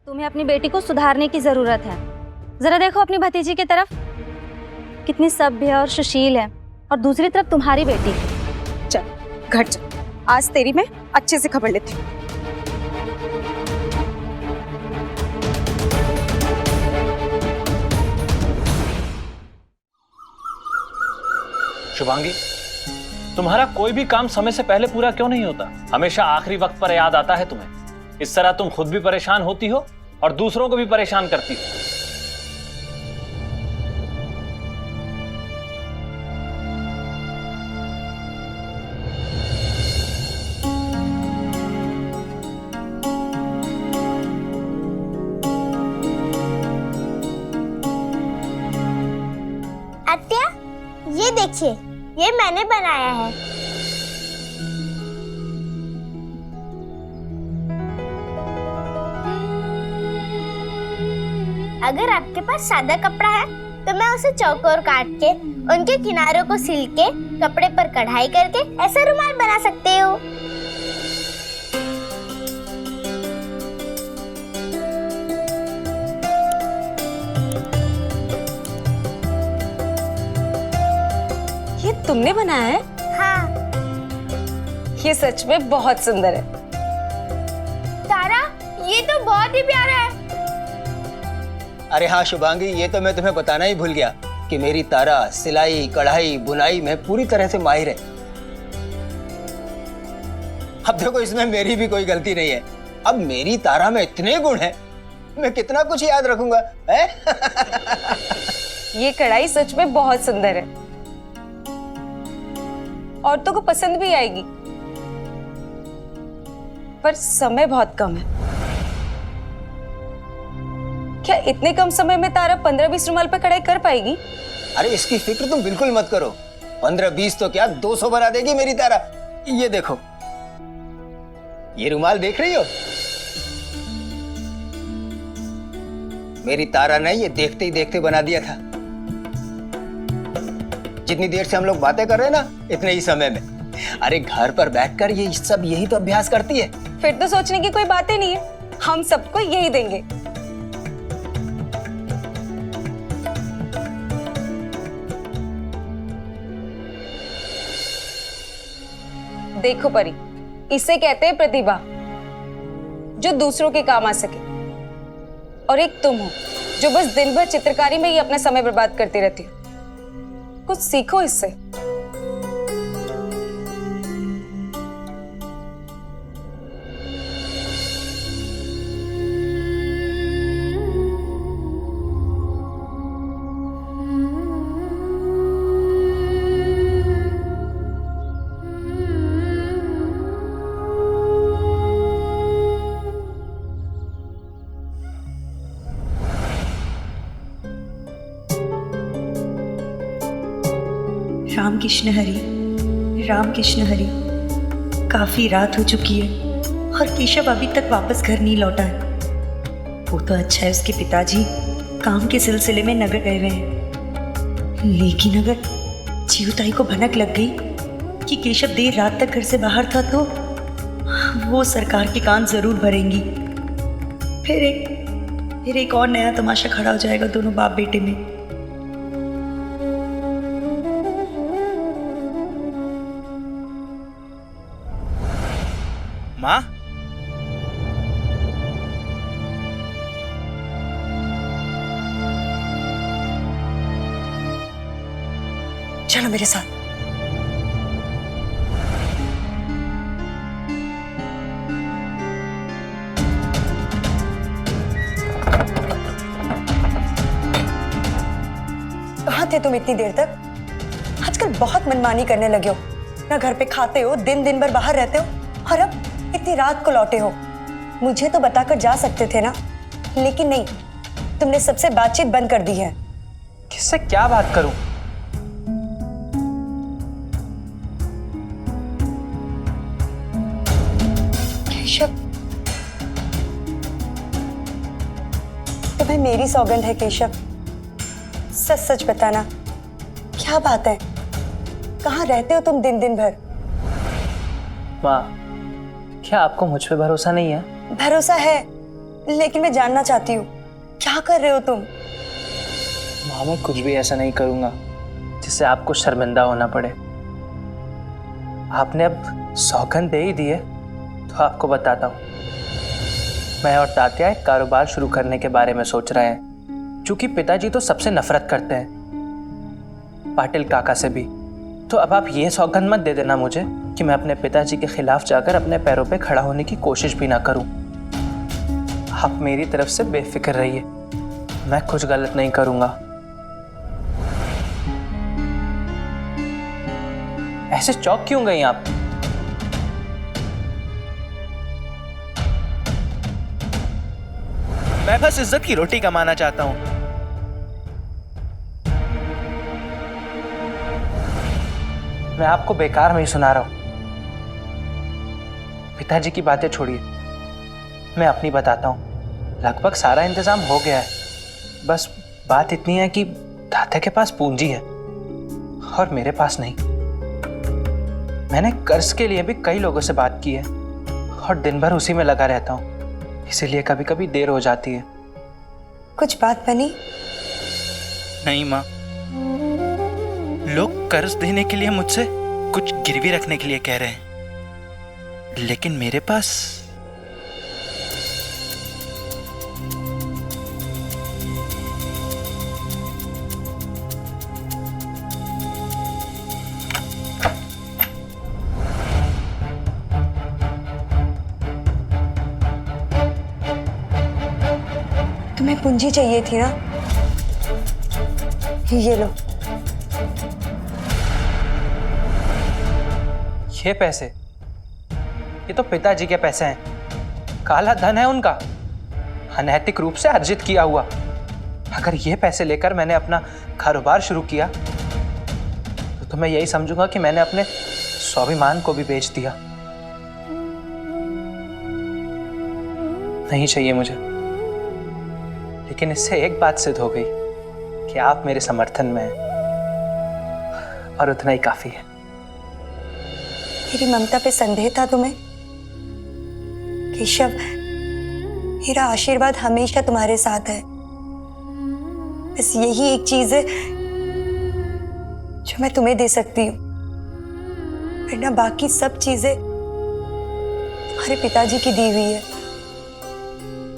तुम्हें अपनी बेटी को सुधारने की जरूरत है। जरा देखो अपनी भतीजी की तरफ, कितनी सभ्य और सुशील है, और दूसरी तरफ तुम्हारी बेटी। चल घर चल, आज तेरी मैं अच्छे से खबर लेती हूँ। शुभांगी, तुम्हारा कोई भी काम समय से पहले पूरा क्यों नहीं होता? हमेशा आखिरी वक्त पर याद आता है तुम्हें। इस तरह तुम खुद भी परेशान होती हो और दूसरों को भी परेशान करती हो। अत्या, ये देखिए, ये मैंने बनाया है। अगर आपके पास सादा कपड़ा है तो मैं उसे चौकोर काट के उनके किनारों को सिल के कपड़े पर कढ़ाई करके ऐसा रुमाल बना सकते हो। ये तुमने बनाया है? हाँ। ये सच में बहुत सुंदर है। तारा, ये तो बहुत ही प्यारा है। अरे हाँ शुभांगी, ये तो मैं तुम्हें बताना ही भूल गया कि मेरी तारा सिलाई, कढ़ाई, बुनाई में पूरी तरह से माहिर है। अब देखो, इसमें मेरी भी कोई गलती नहीं है। अब मेरी तारा में इतने गुण हैं, मैं कितना कुछ याद रखूंगा, है? ये कढ़ाई सच में बहुत सुंदर है, औरतों को पसंद भी आएगी, पर समय बहुत कम है। क्या इतने कम समय में तारा 15-20 रुमाल पर कढ़ाई कर पाएगी? अरे इसकी फिक्र तुम बिल्कुल मत करो। 15-20 तो क्या, 200 बना देगी मेरी तारा। ये देखो, ये रुमाल देख रही हो? मेरी तारा ने ये देखते ही देखते बना दिया था। जितनी देर से हम लोग बातें कर रहे हैं ना, इतने ही समय में। अरे घर पर बैठकर ये सब यही तो अभ्यास करती है। फिर तो सोचने की कोई बात ही नहीं है, हम सबको यही देंगे। देखो परी, इसे कहते हैं प्रतिभा, जो दूसरों के काम आ सके। और एक तुम हो जो बस दिन भर चित्रकारी में ही अपना समय बर्बाद करती रहती हो। कुछ सीखो इससे। राम कृष्ण हरि, राम कृष्ण हरि। काफी रात हो चुकी है और केशव अभी तक वापस घर नहीं लौटा है। वो तो अच्छा है उसके पिताजी काम के सिलसिले में नगर गए हुए हैं, लेकिन अगर जीवताई को भनक लग गई कि केशव देर रात तक घर से बाहर था तो वो सरकार के कान जरूर भरेंगी। फिर एक और नया तमाशा खड़ा हो जाएगा दोनों बाप बेटे में। माँ, चलो मेरे साथ। कहाँ थे तुम इतनी देर तक? आजकल बहुत मनमानी करने लगे हो, ना घर पे खाते हो, दिन दिन भर बाहर रहते हो, और अब इतनी रात को लौटे हो। मुझे तो बताकर जा सकते थे ना, लेकिन नहीं, तुमने सबसे बातचीत बंद कर दी है। किससे क्या बात करूं? केशव, तुम्हें मेरी सौगंध है केशव, सच सच बताना, क्या बात है? कहाँ रहते हो तुम दिन दिन भर? माँ, क्या आपको मुझ पे भरोसा नहीं है? भरोसा है, लेकिन मैं जानना चाहती हूँ, क्या कर रहे हो तुम? माँ, मैं कुछ भी ऐसा नहीं करूँगा जिससे आपको शर्मिंदा होना पड़े। आपने अब सौगंध दे ही दी है तो आपको बताता हूँ। मैं और तात्या एक कारोबार शुरू करने के बारे में सोच रहे हैं। चूंकि पिताजी तो सबसे नफरत करते हैं, पाटिल काका से भी। तो अब आप ये सौगंध मत दे देना मुझे कि मैं अपने पिताजी के खिलाफ जाकर अपने पैरों पे खड़ा होने की कोशिश भी ना करूं। आप मेरी तरफ से बेफिक्र रहिए, मैं कुछ गलत नहीं करूंगा। ऐसे चौंक क्यों गई आप? मैं बस इज्जत की रोटी कमाना चाहता हूं। मैं आपको बेकार में ही सुना रहा हूं। पिताजी की बातें छोड़िए, मैं अपनी बताता हूं। लगभग सारा इंतजाम हो गया है। बस बात इतनी है कि तात्या के पास पूंजी है और मेरे पास नहीं। मैंने कर्ज के लिए भी कई लोगों से बात की है और दिन भर उसी में लगा रहता हूं, इसीलिए कभी कभी देर हो जाती है। कुछ बात बनी? नहीं माँ, लोग कर्ज देने के लिए मुझसे कुछ गिरवी रखने के लिए कह रहे हैं, लेकिन मेरे पास तुम्हें पूंजी चाहिए थी ना? ये लो। ये पैसे, ये तो पिताजी के पैसे हैं। काला धन है उनका, अनैतिक रूप से अर्जित किया हुआ। अगर ये पैसे लेकर मैंने अपना कारोबार शुरू किया तो मैं यही समझूंगा कि मैंने अपने स्वाभिमान को भी बेच दिया। नहीं चाहिए मुझे, लेकिन इससे एक बात सिद्ध हो गई कि आप मेरे समर्थन में हैं और उतना ही काफी है। मेरी ममता पे संदेह था तुम्हें? केशव, मेरा आशीर्वाद हमेशा तुम्हारे साथ है। बस यही एक चीज है जो मैं तुम्हें दे सकती हूँ, वरना बाकी सब चीजें तुम्हारे पिताजी की दी हुई है।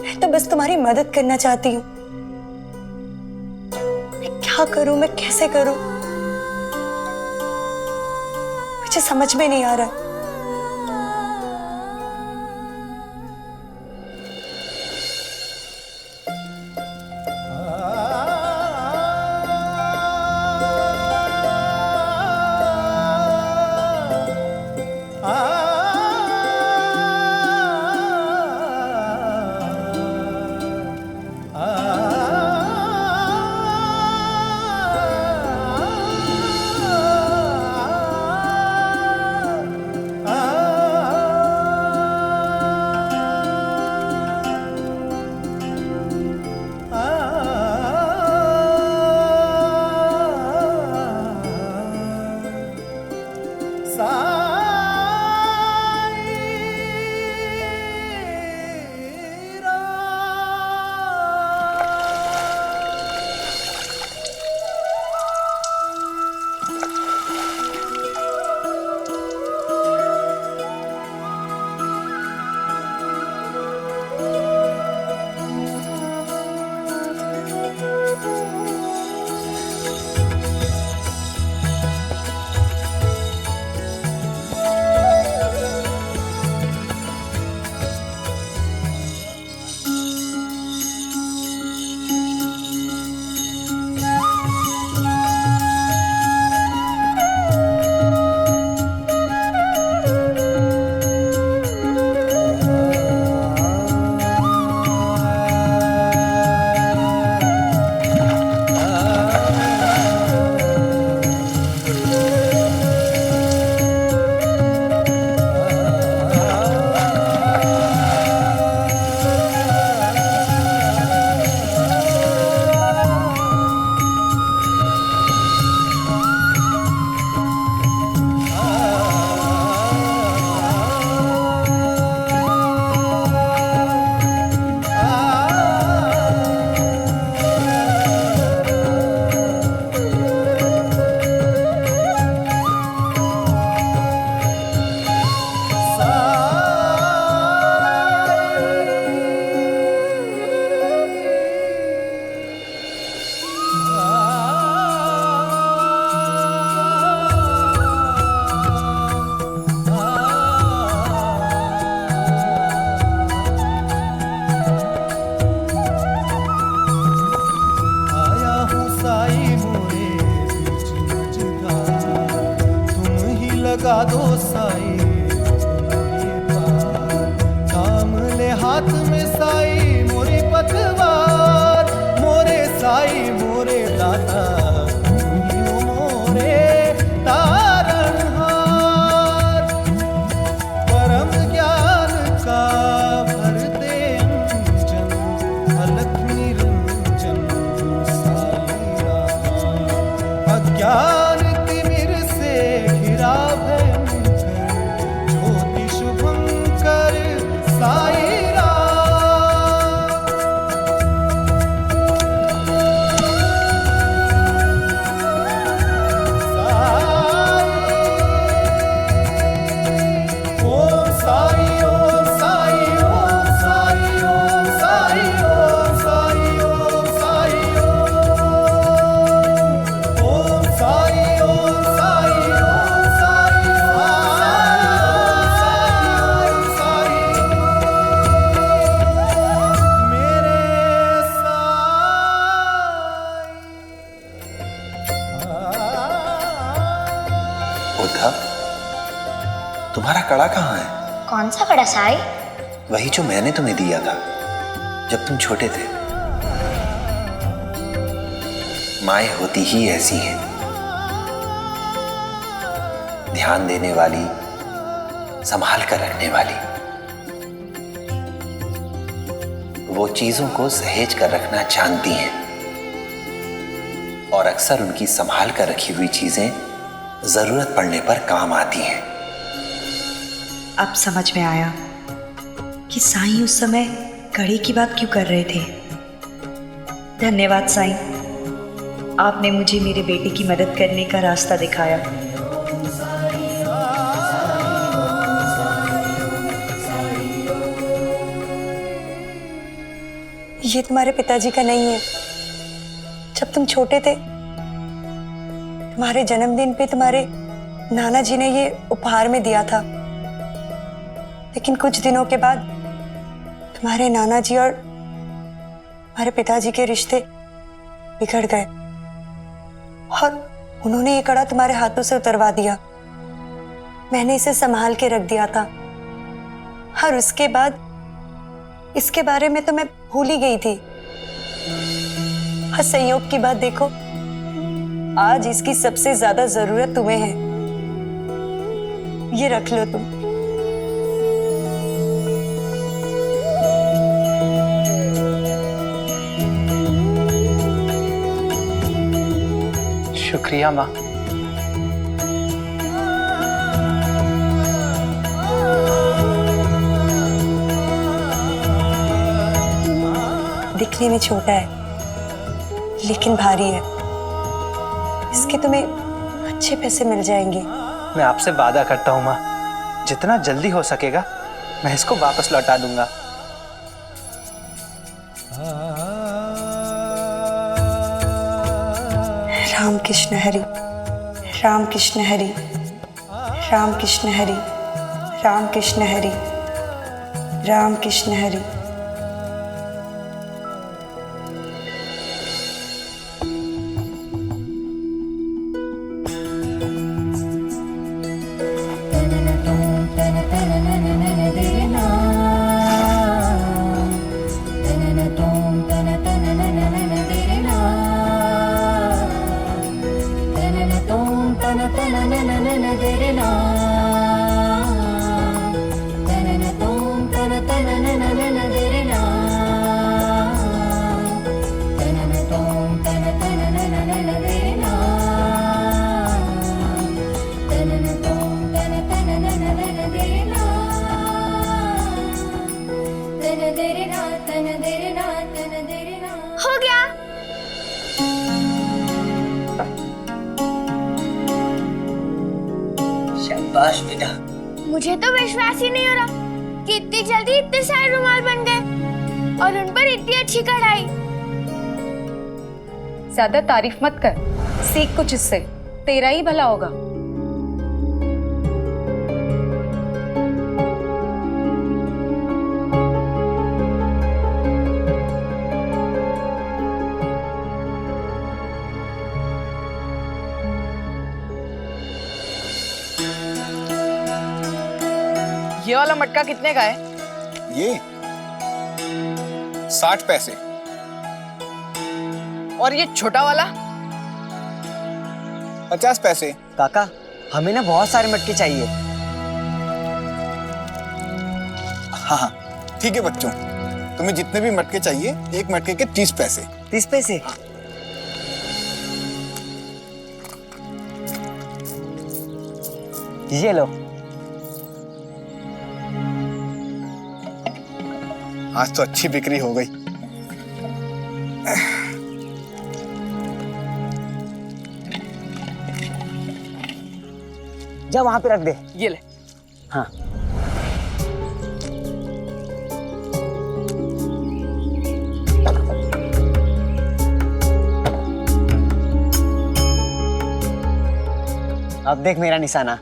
मैं तो बस तुम्हारी मदद करना चाहती हूँ। मैं क्या करूं, मैं कैसे करूं, मुझे समझ में नहीं आ रहा। दो साई मोरे पार, थाम ले हाथ में साई मोरी पतवार, मोरे साई मोरे दाता तुमियो मोरे तारणहार। परम ज्ञान का भरते अंजन, अलख निरंजन साई राम। अज्ञान तिमिर से घिरा भयंकर, ज्योति शुभंकर साई राम। ओम साई ओम साई ओम साई ओम साई ओम साई ओम साई ओम साई ओम साई ओम साई साई मेरे उद्धव, तुम्हारा कड़ा कहाँ है? कौन सा कड़ा साई? वही जो मैंने तुम्हें दिया था जब तुम छोटे थे। माएं होती ही ऐसी हैं, ध्यान देने वाली, संभाल कर रखने वाली। वो चीजों को सहेज कर रखना जानती हैं और अक्सर उनकी संभाल कर रखी हुई चीजें जरूरत पड़ने पर काम आती हैं। अब समझ में आया कि साईं उस समय कड़े की बात क्यों कर रहे थे। धन्यवाद साईं, आपने मुझे मेरे बेटे की मदद करने का रास्ता दिखाया। ये तुम्हारे पिताजी का नहीं है। जब तुम छोटे थे, तुम्हारे जन्मदिन पे तुम्हारे नाना जी ने ये उपहार में दिया था। लेकिन कुछ दिनों के बाद तुम्हारे नाना जी और हमारे पिताजी के रिश्ते बिगड़ गए और उन्होंने ये कड़ा तुम्हारे हाथों से उतरवा दिया। मैंने इसे संभाल के रख दिया था और उसके बाद इसके बारे में तो मैं भूल ही गई थी। और संयोग की बात देखो, आज इसकी सबसे ज्यादा जरूरत तुम्हें है। ये रख लो तुम। शुक्रिया माँ। दिखने में छोटा है लेकिन भारी है। इसके तुम्हें अच्छे पैसे मिल जाएंगे। मैं आपसे वादा करता हूँ माँ, जितना जल्दी हो सकेगा मैं इसको वापस लौटा दूंगा। राम कृष्ण हरि, राम कृष्ण हरि, राम कृष्ण हरि, राम कृष्ण हरि, राम कृष्ण हरि। हो गया। शाबाश बेटा। मुझे तो विश्वास ही नहीं हो रहा कि इतनी जल्दी इतने सारे रुमाल बन गए और उन पर इतनी अच्छी कढ़ाई। ज्यादा तारीफ मत कर, सीख कुछ इससे, तेरा ही भला होगा। ये वाला मटका कितने का है? ये 60 पैसे। और ये छोटा वाला? 50 पैसे। काका हमें ना बहुत सारे मटके चाहिए। हाँ हाँ ठीक है बच्चों, तुम्हें जितने भी मटके चाहिए, एक मटके के 30 पैसे। 30 पैसे? ये लो। आज तो अच्छी बिक्री हो गई। जा वहां पे रख दे। ये ले। हाँ। अब देख मेरा निशाना।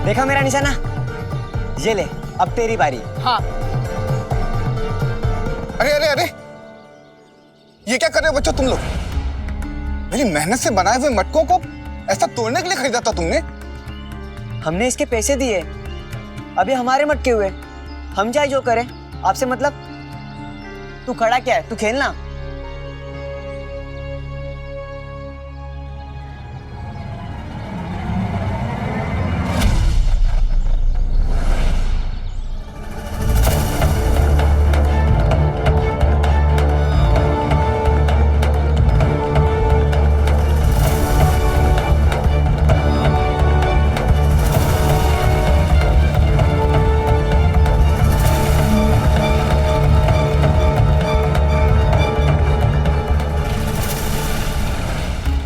देखा मेरा निशाना? ये ले, अब तेरी बारी। हाँ। अरे अरे अरे, ये क्या कर रहे हो बच्चों तुम लोग? मेरी मेहनत से बनाए हुए मटकों को ऐसा तोड़ने के लिए खरीदा था तुमने? हमने इसके पैसे दिए, अभी हमारे मटके हुए, हम चाहे जो करें, आपसे मतलब? तू खड़ा क्या है, तू खेलना।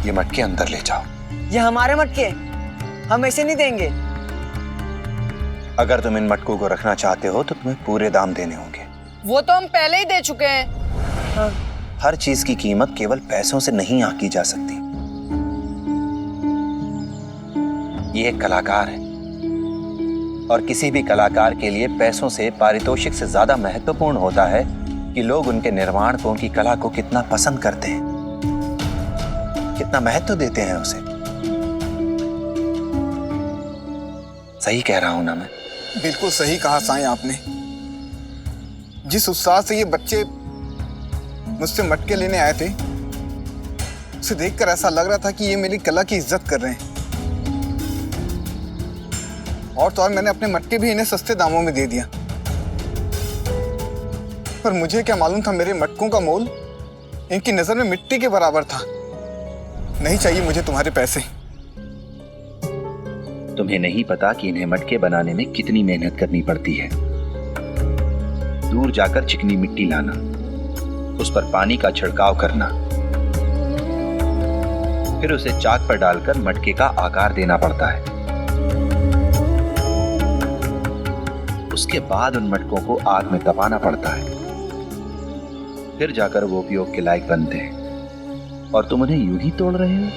ये मटके अंदर ले जाओ। ये हमारे मटके, हम ऐसे नहीं देंगे। अगर तुम इन मटकों को रखना चाहते हो तो तुम्हें पूरे दाम देने होंगे। वो तो हम पहले ही दे चुके हैं। हाँ। हर चीज की कीमत केवल पैसों से नहीं आंकी जा सकती। ये एक कलाकार है और किसी भी कलाकार के लिए पैसों से, पारितोषिक से ज्यादा महत्वपूर्ण होता है कि लोग उनके निर्माण को, उनकी कला को कितना पसंद करते हैं, कितना महत्व देते हैं उसे। सही कह रहा हूं ना मैं? बिल्कुल सही कहा साईं आपने। जिस उत्साह से ये बच्चे मुझसे मटके लेने आए थे, उसे देखकर ऐसा लग रहा था कि ये मेरी कला की इज्जत कर रहे हैं। और तो और मैंने अपने मटके भी इन्हें सस्ते दामों में दे दिया। पर मुझे क्या मालूम था मेरे मटकों का मोल इनकी नजर में मिट्टी के बराबर था। नहीं चाहिए मुझे तुम्हारे पैसे। तुम्हें नहीं पता कि इन्हें मटके बनाने में कितनी मेहनत करनी पड़ती है। दूर जाकर चिकनी मिट्टी लाना, उस पर पानी का छिड़काव करना, फिर उसे चाक पर डालकर मटके का आकार देना पड़ता है। उसके बाद उन मटकों को आग में तपाना पड़ता है, फिर जाकर वो उपयोग के लायक बनते हैं। और तुम उन्हें यूं ही तोड़ रहे हो?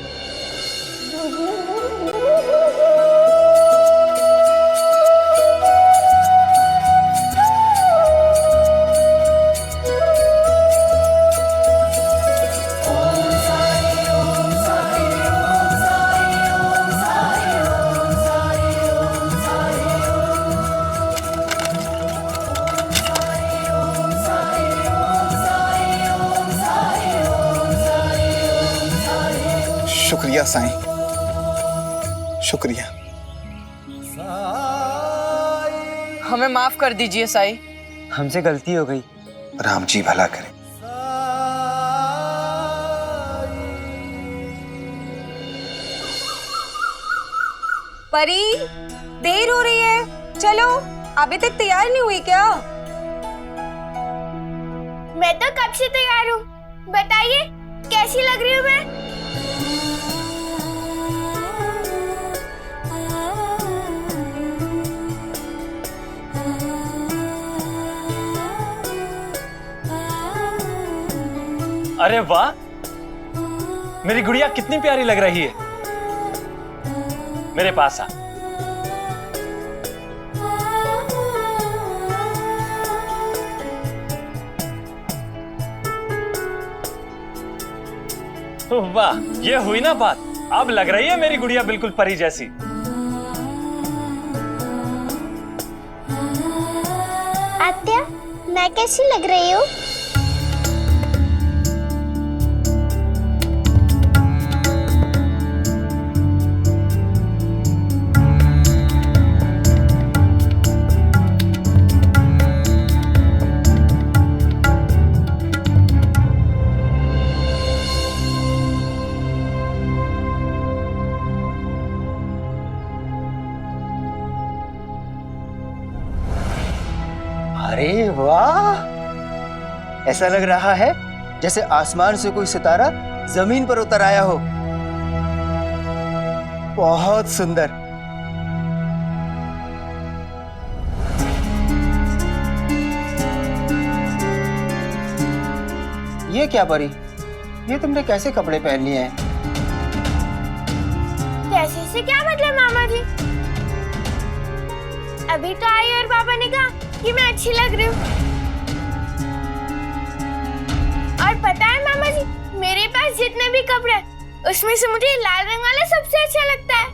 शुक्रिया साईं, शुक्रिया। हमें माफ कर दीजिए साईं। हमसे गलती हो गई। राम जी भला करे। परी, देर हो रही है, चलो। अभी तक तैयार नहीं हुई क्या? मैं तो कब से तैयार हूँ। बताइए कैसी लग रही हूँ मैं? अरे वाह, मेरी गुड़िया कितनी प्यारी लग रही है। मेरे पास आ। वाह, ये हुई ना बात। अब लग रही है मेरी गुड़िया बिल्कुल परी जैसी। आत्या, मैं कैसी लग रही हूँ? अरे वाह, ऐसा लग रहा है जैसे आसमान से कोई सितारा जमीन पर उतर आया हो। बहुत सुंदर। ये क्या परी, ये तुमने कैसे कपड़े पहन लिए हैं? कैसे से क्या मतलब मामा जी? अभी तो आई और पापा ने कहा कि मैं अच्छी लग रही हूँ। और पता है मामा जी, मेरे पास जितने भी कपड़े हैं उसमें से मुझे लाल रंग वाला सबसे अच्छा लगता है।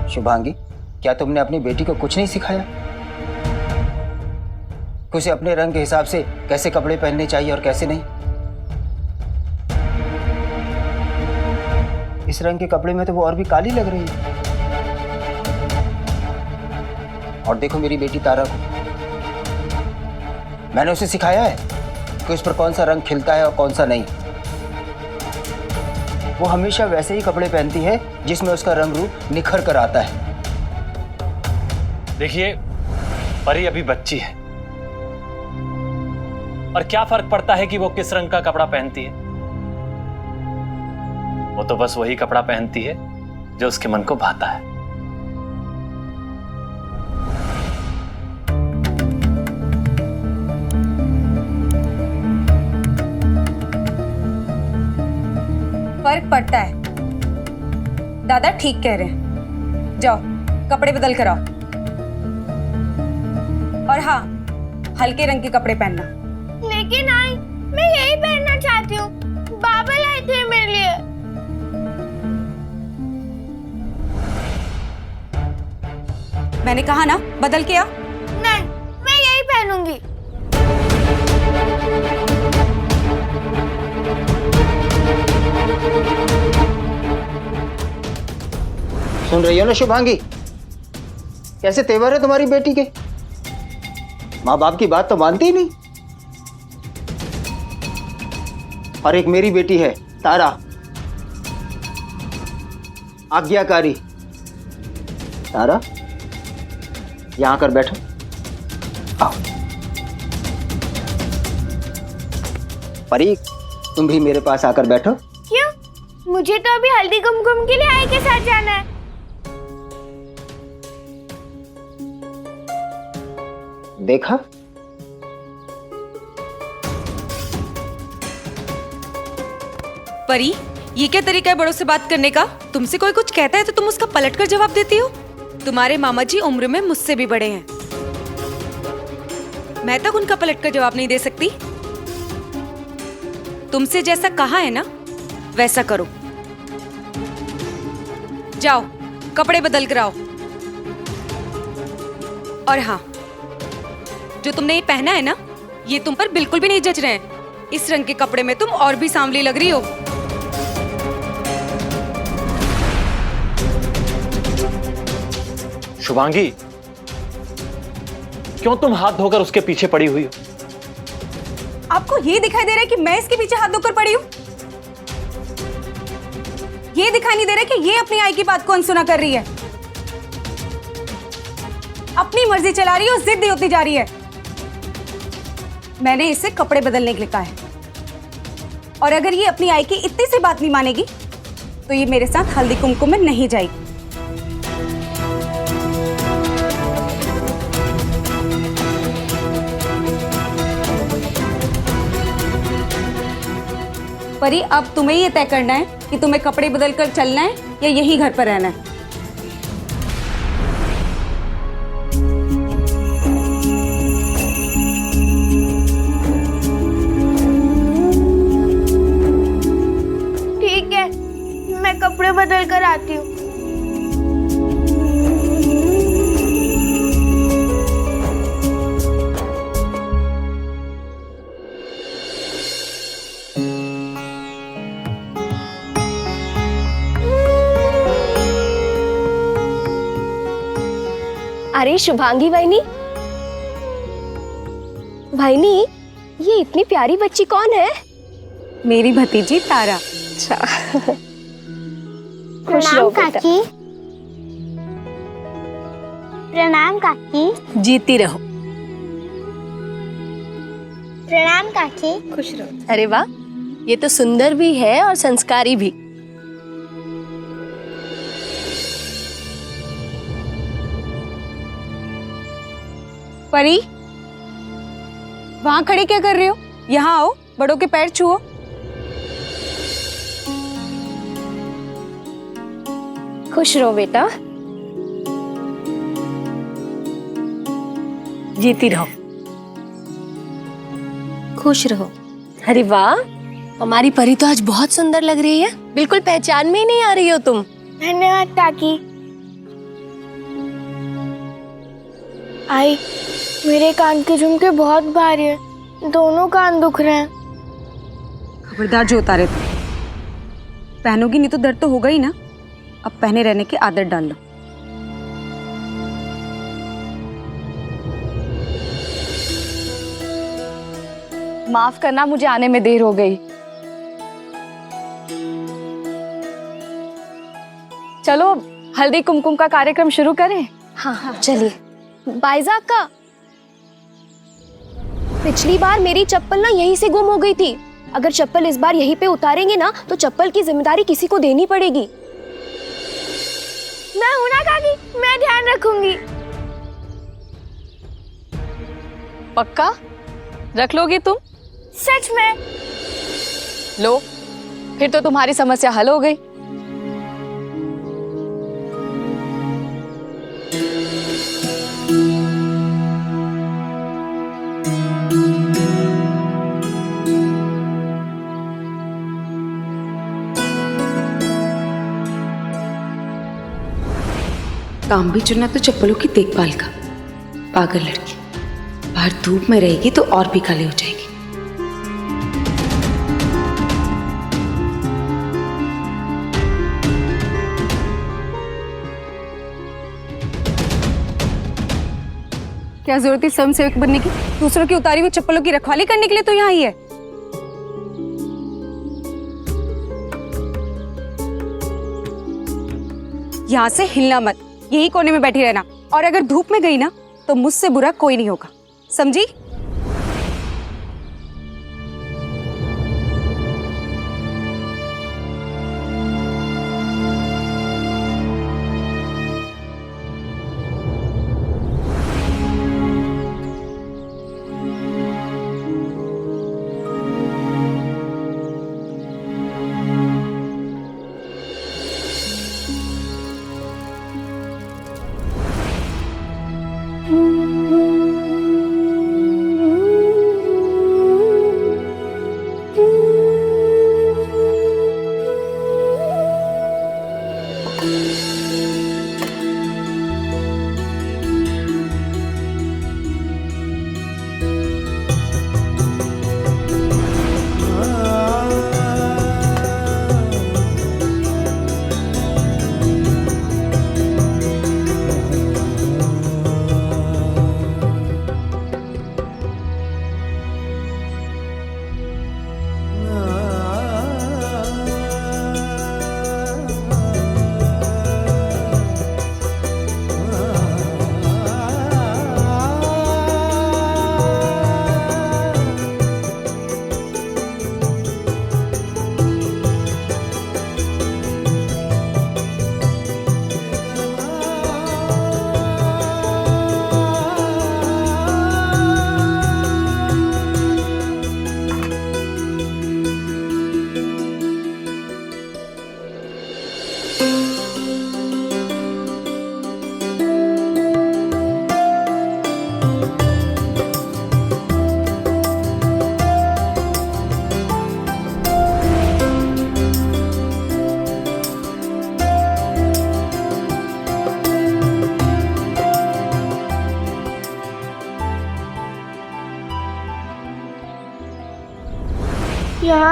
शुभांगी, क्या तुमने अपनी बेटी को कुछ नहीं सिखाया कि उसे अपने रंग के हिसाब से कैसे कपड़े पहनने चाहिए और कैसे नहीं? इस रंग के कपड़े में तो वो और भी काली लग रही है। और देखो मेरी बेटी तारा को, मैंने उसे सिखाया है कि उस पर कौन सा रंग खिलता है और कौन सा नहीं। वो हमेशा वैसे ही कपड़े पहनती है जिसमें उसका रंग रूप निखर कर आता है। देखिए, परी अभी बच्ची है और क्या फर्क पड़ता है कि वो किस रंग का कपड़ा पहनती है। वो तो बस वही कपड़ा पहनती है जो उसके मन को भाता है। फर्क पड़ता है, दादा ठीक कह रहे हैं। जाओ कपड़े बदल कर आओ। और हाँ, हल्के रंग के कपड़े पहनना। लेकिन आई, मैं यही पहनना चाहती हूँ, बाबा लाए थे मेरे लिए। मैंने कहा ना बदल के आओ। नहीं, मैं यही पहनूंगी। सुन रही हो ना शुभांगी, कैसे तेवर है तुम्हारी बेटी के? माँ बाप की बात तो मानती ही नहीं। और एक मेरी बेटी है तारा, आज्ञाकारी। तारा, यहां आकर बैठो। आओ परी, तुम भी मेरे पास आकर बैठो। क्यों? मुझे तो अभी हल्दी कुमकुम के लिए आई के साथ जाना है। देखा, परी, ये क्या तरीका है बड़ों से बात करने का? तुमसे कोई कुछ कहता है तो तुम उसका पलटकर जवाब देती हो। तुम्हारे मामा जी उम्र में मुझसे भी बड़े हैं, मैं तक उनका पलटकर जवाब नहीं दे सकती। तुमसे जैसा कहा है ना वैसा करो। जाओ कपड़े बदल कर आओ। और हाँ, जो तुमने ये पहना है ना, ये तुम पर बिल्कुल भी नहीं जच रहे हैं। इस रंग के कपड़े में तुम और भी सांवली लग रही हो। शुभांगी, क्यों तुम हाथ धोकर उसके पीछे पड़ी हुई हो? आपको ये दिखाई दे रहा है कि मैं इसके पीछे हाथ धोकर पड़ी हूँ? ये दिखाई नहीं दे रहा कि ये अपनी आई की बात को अनसुना कर रही है, अपनी मर्जी चला रही है और जिद होती जा रही है। मैंने इसे कपड़े बदलने के लिए कहा है, और अगर ये अपनी आई की इतनी सी बात नहीं मानेगी तो ये मेरे साथ हल्दी कुमकुम में नहीं जाएगी। परी, अब तुम्हें ये तय करना है कि तुम्हें कपड़े बदलकर चलना है या यही घर पर रहना है। कपड़े बदल कर आती हूँ। अरे शुभांगी भाईनी, भाईनी ये इतनी प्यारी बच्ची कौन है? मेरी भतीजी तारा। अच्छा खुश प्रणाम रहो बेटा। काकी। प्रणाम काकी। जीती रहो। प्रणाम काकी। खुश रहो। अरे वाह, ये तो सुंदर भी है और संस्कारी भी। परी, वहां खड़े क्या कर रहे हो? यहाँ आओ, बड़ों के पैर छुओ। खुश रहो बेटा। जीती रहो। खुश रहो। अरे वाह, हमारी परी तो आज बहुत सुंदर लग रही है, बिल्कुल पहचान में ही नहीं आ रही हो तुम। धन्यवाद काकी। आई, मेरे कान के झुमके बहुत भारी हैं, दोनों कान दुख रहे हैं। खबरदार जो उतारे तुम। पहनोगी नहीं तो दर्द तो होगा ही ना। अब पहने रहने की आदत डाल लो। माफ करना, मुझे आने में देर हो गई। चलो हल्दी कुमकुम का कार्यक्रम शुरू करें। हाँ चलिए। बाइजा का, पिछली बार मेरी चप्पल ना यहीं से गुम हो गई थी। अगर चप्पल इस बार यहीं पे उतारेंगे ना तो चप्पल की जिम्मेदारी किसी को देनी पड़ेगी। मैं हूं ना काकी, मैं ध्यान रखूंगी। पक्का रख लोगी तुम? सच में? लो, फिर तो तुम्हारी समस्या हल हो गई। काम भी चुना तो चप्पलों की देखभाल का। पागल लड़की, बाहर धूप में रहेगी तो और भी काली हो जाएगी। क्या जरूरत है स्वयंसेवक बनने की? दूसरों की उतारी हुई चप्पलों की रखवाली करने के लिए तो यहाँ आई है। यहाँ से हिलना मत, यही कोने में बैठी रहना। और अगर धूप में गई ना तो मुझसे बुरा कोई नहीं होगा, समझी?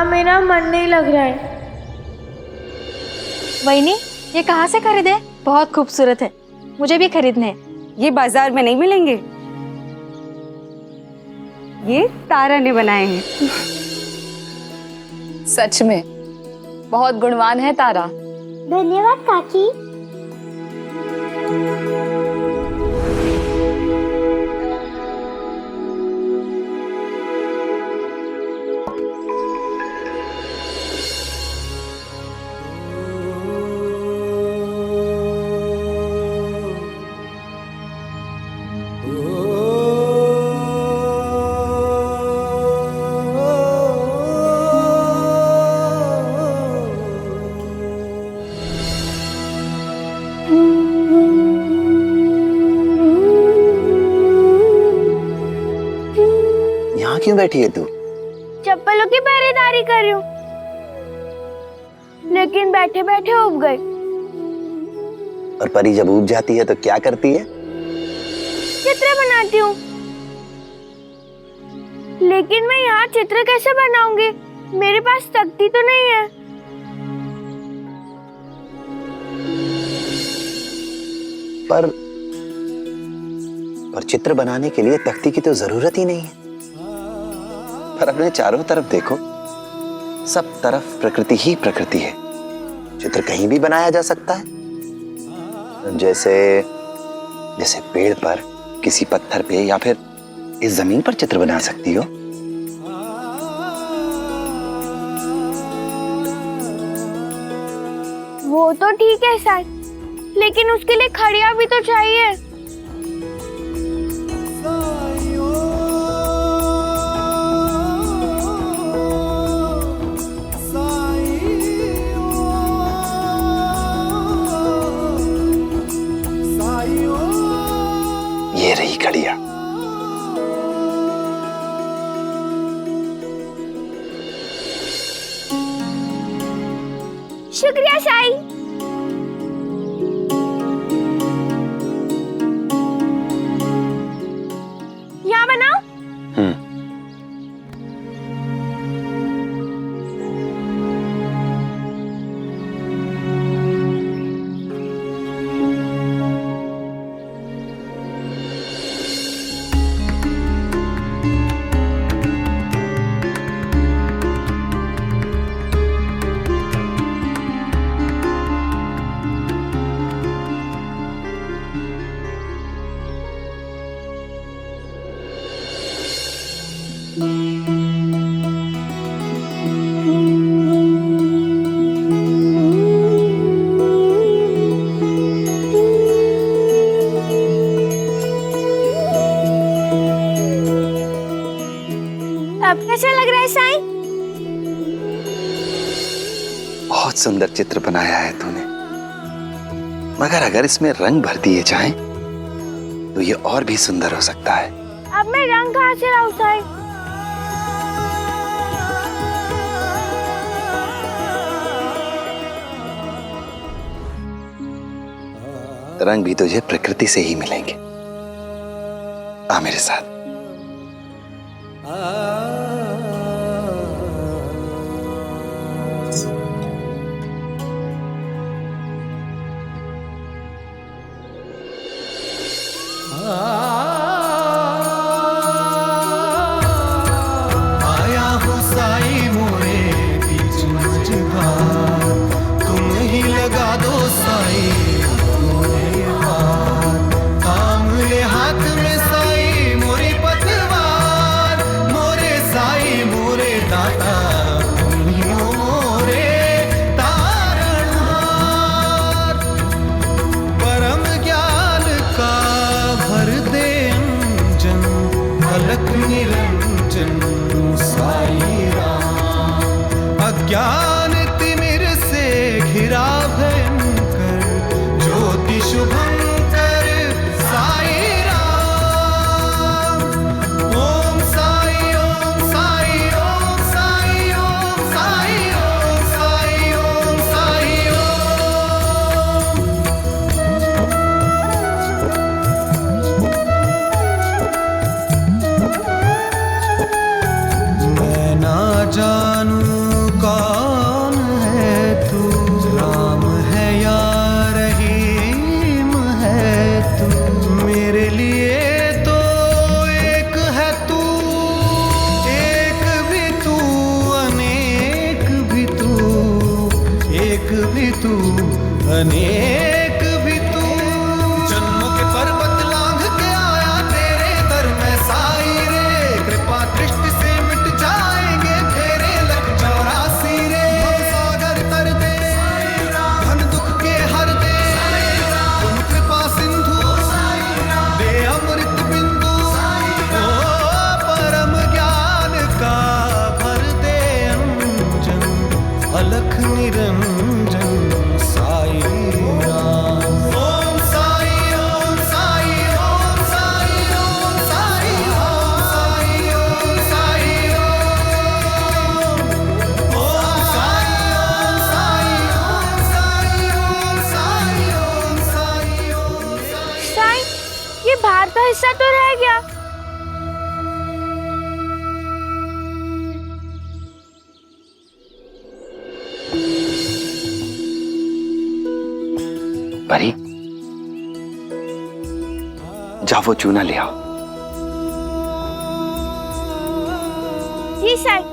यहाँ मेरा मन नहीं लग रहा है। वहीनी, ये कहाँ से खरीदे? बहुत खूबसूरत है, मुझे भी खरीदने हैं। ये बाजार में नहीं मिलेंगे, ये तारा ने बनाए हैं। सच में बहुत गुणवान है तारा। धन्यवाद काकी। यहाँ क्यों बैठी है तू? चप्पलों की पहरेदारी कर रही हूँ, लेकिन बैठे बैठे उब गई। और परी जब उब जाती है तो क्या करती है? चित्र बनाती हूँ। लेकिन मैं यहाँ चित्र कैसे बनाऊंगी? मेरे पास तख्ती तो नहीं है। पर चित्र बनाने के लिए तख्ती की तो जरूरत ही नहीं है। पर अपने चारों तरफ देखो, सब तरफ प्रकृति ही प्रकृति है। चित्र कहीं भी बनाया जा सकता है, जैसे जैसे पेड़ पर, किसी पत्थर पे, या फिर इस जमीन पर चित्र बना सकती हो। वो तो ठीक है साई, लेकिन उसके लिए खड़िया भी तो चाहिए। ये रही खड़िया। शुक्रिया साई। यहाँ बनाओ। अब कैसा लग रहा है साई? बहुत सुंदर चित्र बनाया है तूने, मगर अगर इसमें रंग भर दिए जाएं, तो ये और भी सुंदर हो सकता है। अब मैं रंग कहाँ से लाऊं साई? रंग भी तुझे प्रकृति से ही मिलेंगे। आ मेरे साथ। आया हूँ साई मोरे बीच मझधार, तुम ही लगा दो साई मोरे पार। काम ले हाथ में साई मोरे भी तू, अनेक भी तू। जन्मों के पर्वत लांघ के आया तेरे दर में साई रे, कृपा दृष्टि से मिट जाएंगे तेरे लख 84 रे। सागर तर दे, धन दुख के हर दे, तुम कृपा सिंधु दे अमृत बिंदु। ओ परम ज्ञान का भर दे अंजन, अलख निरंजन साई राम। ओम साई ओम साई ओम साई ओम साई ओम साई ओम साई ओम साई ओम साई ओम साई ओम साई ओम साई ओम साई। साईं, ये बाहर का हिस्सा तो रह गया। परी, जाओ वो चूना ले आओ। जी साईं।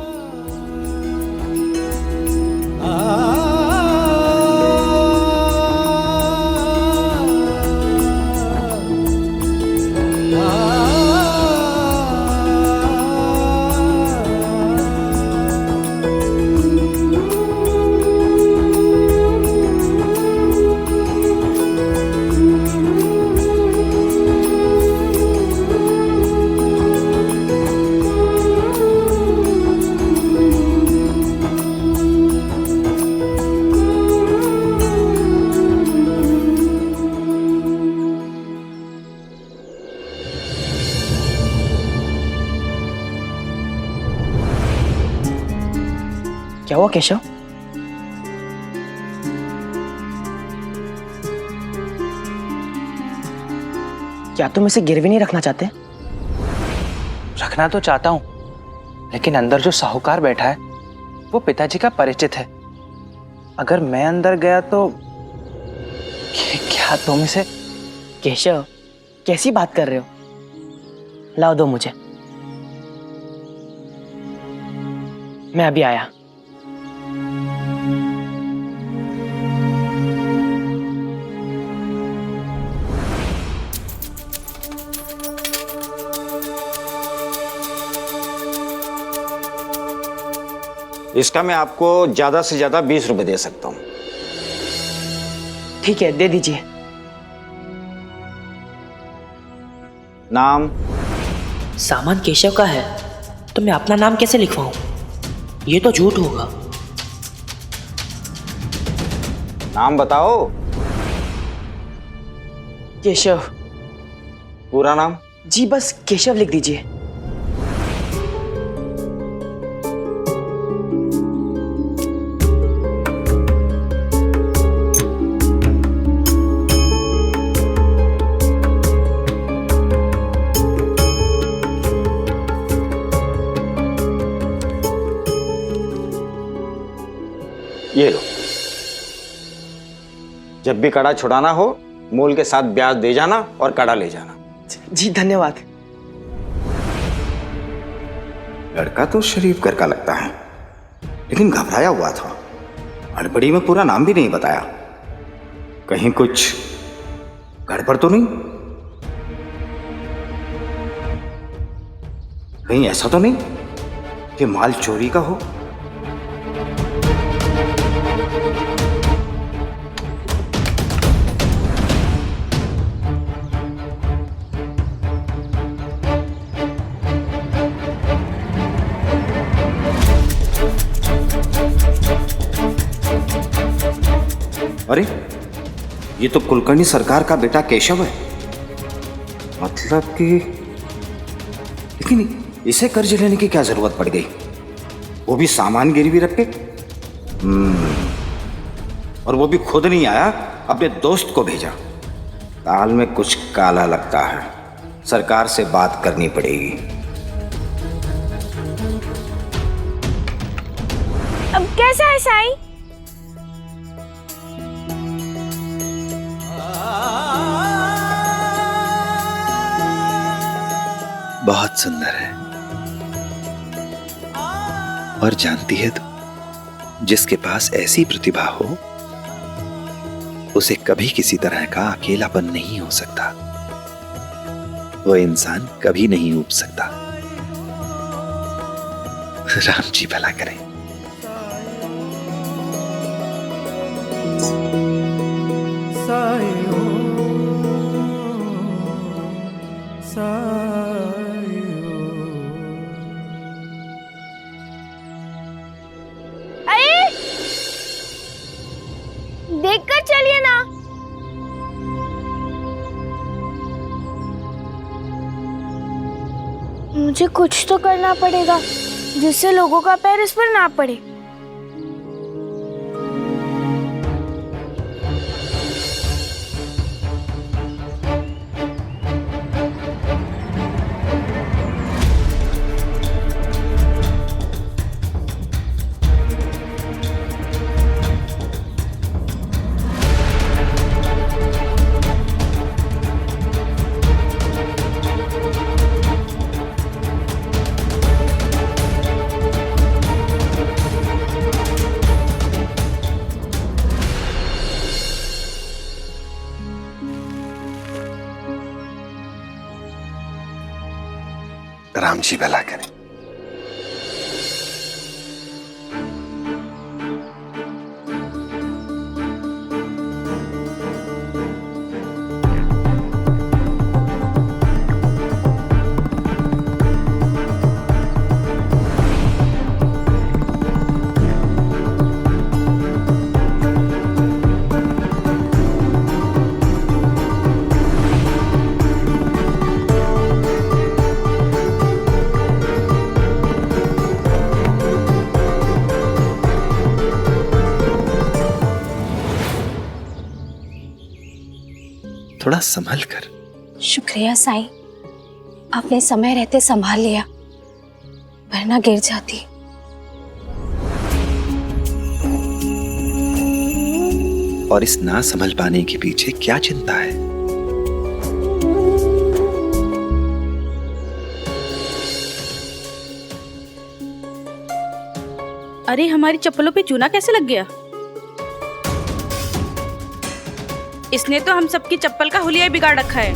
क्या हुआ केशव? क्या तुम इसे गिरवी नहीं रखना चाहते? रखना तो चाहता हूं, लेकिन अंदर जो साहूकार बैठा है वो पिताजी का परिचित है। अगर मैं अंदर गया तो क्या तुम इसे? केशव, कैसी बात कर रहे हो? लाओ दो मुझे, मैं अभी आया। इसका मैं आपको ज्यादा से ज्यादा 20 रुपए दे सकता हूँ। ठीक है, दे दीजिए। नाम? सामान केशव का है तो मैं अपना नाम कैसे लिखवाऊं? ये तो झूठ होगा। नाम बताओ। केशव। पूरा नाम? जी बस केशव लिख दीजिए। ये लो, जब भी कड़ा छुड़ाना हो मूल के साथ ब्याज दे जाना और कड़ा ले जाना। जी धन्यवाद। लड़का तो शरीफ घर का लगता है, लेकिन घबराया हुआ था। हड़बड़ी में पूरा नाम भी नहीं बताया। कहीं कुछ गड़बड़ तो नहीं? कहीं ऐसा तो नहीं कि माल चोरी का हो? अरे, ये तो कुलकर्णी सरकार का बेटा केशव है। मतलब कि, लेकिन इसे कर्ज लेने की क्या जरूरत पड़ गई? वो भी सामान गिरवी रख के। और वो भी खुद नहीं आया, अपने दोस्त को भेजा। ताल में कुछ काला लगता है। सरकार से बात करनी पड़ेगी। अब कैसा है साईं? बहुत सुंदर है। और जानती है तू, जिसके पास ऐसी प्रतिभा हो उसे कभी किसी तरह का अकेलापन नहीं हो सकता। वो इंसान कभी नहीं ऊब सकता। राम जी भला करें। देखकर चलिए ना। मुझे कुछ तो करना पड़ेगा जिससे लोगों का पैर इस पर ना पड़े। राम जी भला करें। थोड़ा संभल कर। शुक्रिया साईं, आपने समय रहते संभाल लिया, वरना गिर जाती। और इस ना संभल पाने के पीछे क्या चिंता है? अरे हमारी चप्पलों पे चूना कैसे लग गया? इसने तो हम सबकी चप्पल का हुलिया बिगाड़ रखा है।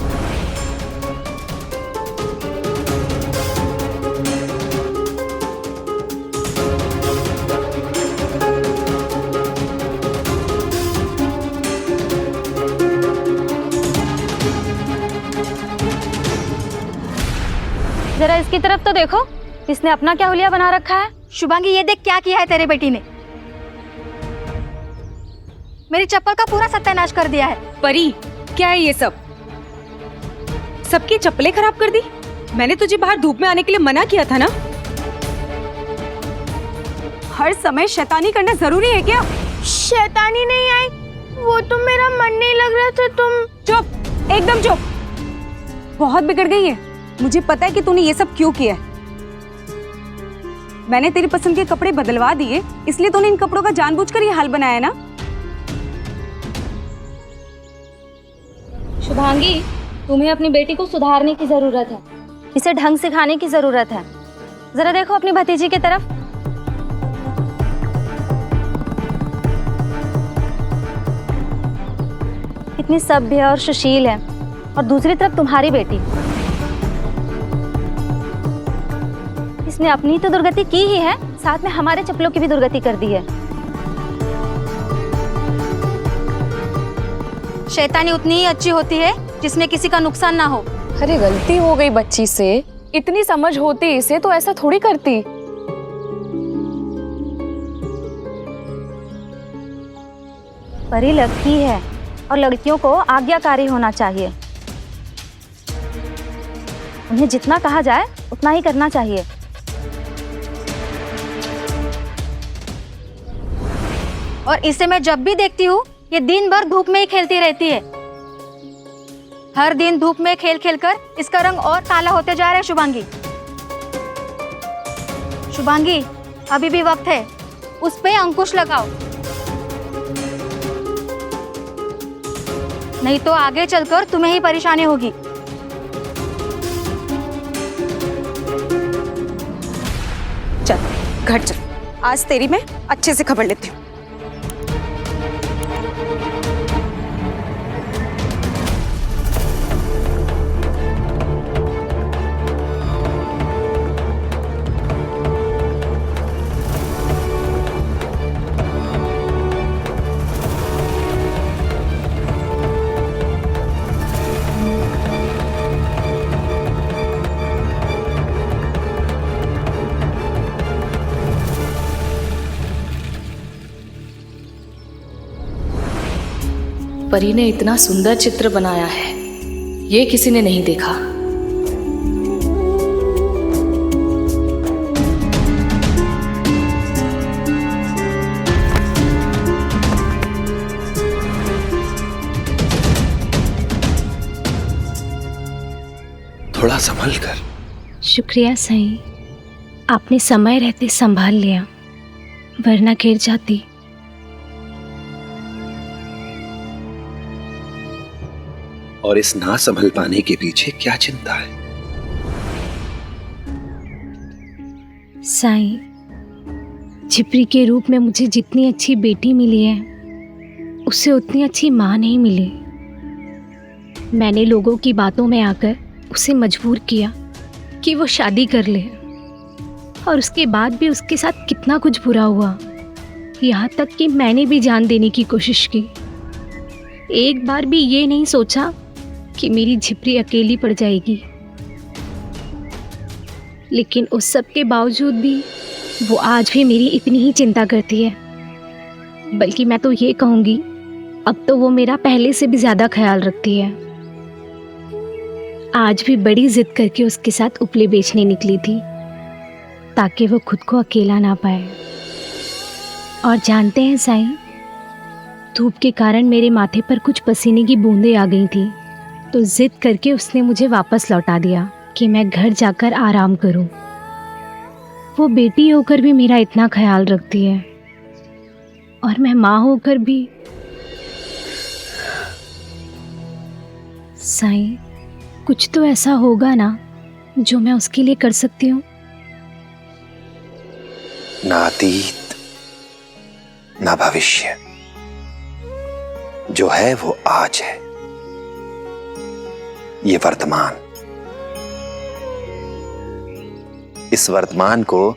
जरा इसकी तरफ तो देखो, इसने अपना क्या हुलिया बना रखा है। शुभांगी, ये देख क्या किया है तेरे बेटी ने। मेरी चप्पल का पूरा सत्यानाश कर दिया है। परी, क्या है ये सब? सबकी चप्पलें खराब कर दी। मैंने तुझे बाहर धूप में आने के लिए मना किया था ना। हर समय शैतानी करना जरूरी है क्या? शैतानी नहीं आई, वो तो मेरा मन नहीं लग रहा था। तुम चुप, एकदम चुप। बहुत बिगड़ गई है। मुझे पता है कि तूने ये सब क्यों किया है। मैंने तेरी पसंद के कपड़े बदलवा दिए, इसलिए तूने इन कपड़ों का जानबूझकर ये हाल बनाया ना। शुभांगी, तुम्हें अपनी बेटी को सुधारने की जरूरत है, इसे ढंग सिखाने की जरूरत है। जरा देखो अपनी भतीजी की तरफ। कितनी सभ्य और सुशील है, और दूसरी तरफ तुम्हारी बेटी, इसने अपनी तो दुर्गति की ही है, साथ में हमारे चप्पलों की भी दुर्गति कर दी है। शैतानी उतनी ही अच्छी होती है जिसमें किसी का नुकसान ना हो। अरे गलती हो गई बच्ची से, इतनी समझ होती इसे तो ऐसा थोड़ी करती। परी लड़की है और लड़कियों को आज्ञाकारी होना चाहिए। उन्हें जितना कहा जाए उतना ही करना चाहिए। और इसे मैं जब भी देखती हूँ ये दिन भर धूप में ही खेलती रहती है। हर दिन धूप में खेल खेल कर इसका रंग और काला होते जा रहा है। शुभांगी, शुभांगी, अभी भी वक्त है, उस पे अंकुश लगाओ, नहीं तो आगे चलकर तुम्हें ही परेशानी होगी। चल घर चल, आज तेरी मैं अच्छे से खबर लेती हूँ। परी ने इतना सुंदर चित्र बनाया है, ये किसी ने नहीं देखा। थोड़ा संभल कर। शुक्रिया साईं, आपने समय रहते संभाल लिया, वरना गिर जाती। और इस ना संभल पाने के पीछे क्या चिंता है? साईं, झिपरी के रूप में मुझे जितनी अच्छी बेटी मिली है, उससे उतनी अच्छी माँ नहीं मिली। मैंने लोगों की बातों में आकर उसे मजबूर किया कि वो शादी कर ले, और उसके बाद भी उसके साथ कितना कुछ बुरा हुआ। यहाँ तक कि मैंने भी जान देने की कोशिश की। एक बार भी ये नहीं सोचा कि मेरी झिपरी अकेली पड़ जाएगी। लेकिन उस सब के बावजूद भी वो आज भी मेरी इतनी ही चिंता करती है। बल्कि मैं तो ये कहूँगी, अब तो वो मेरा पहले से भी ज़्यादा ख्याल रखती है। आज भी बड़ी जिद करके उसके साथ उपले बेचने निकली थी, ताकि वो खुद को अकेला ना पाए। और जानते हैं साईं, धूप के कारण मेरे माथे पर कुछ पसीने की बूंदें आ गई थी, तो जिद करके उसने मुझे वापस लौटा दिया कि मैं घर जाकर आराम करूं। वो बेटी होकर भी मेरा इतना ख्याल रखती है, और मैं माँ होकर भी। साईं, कुछ तो ऐसा होगा ना जो मैं उसके लिए कर सकती हूँ। ना अतीत ना भविष्य, जो है वो आज है, ये वर्तमान। इस वर्तमान को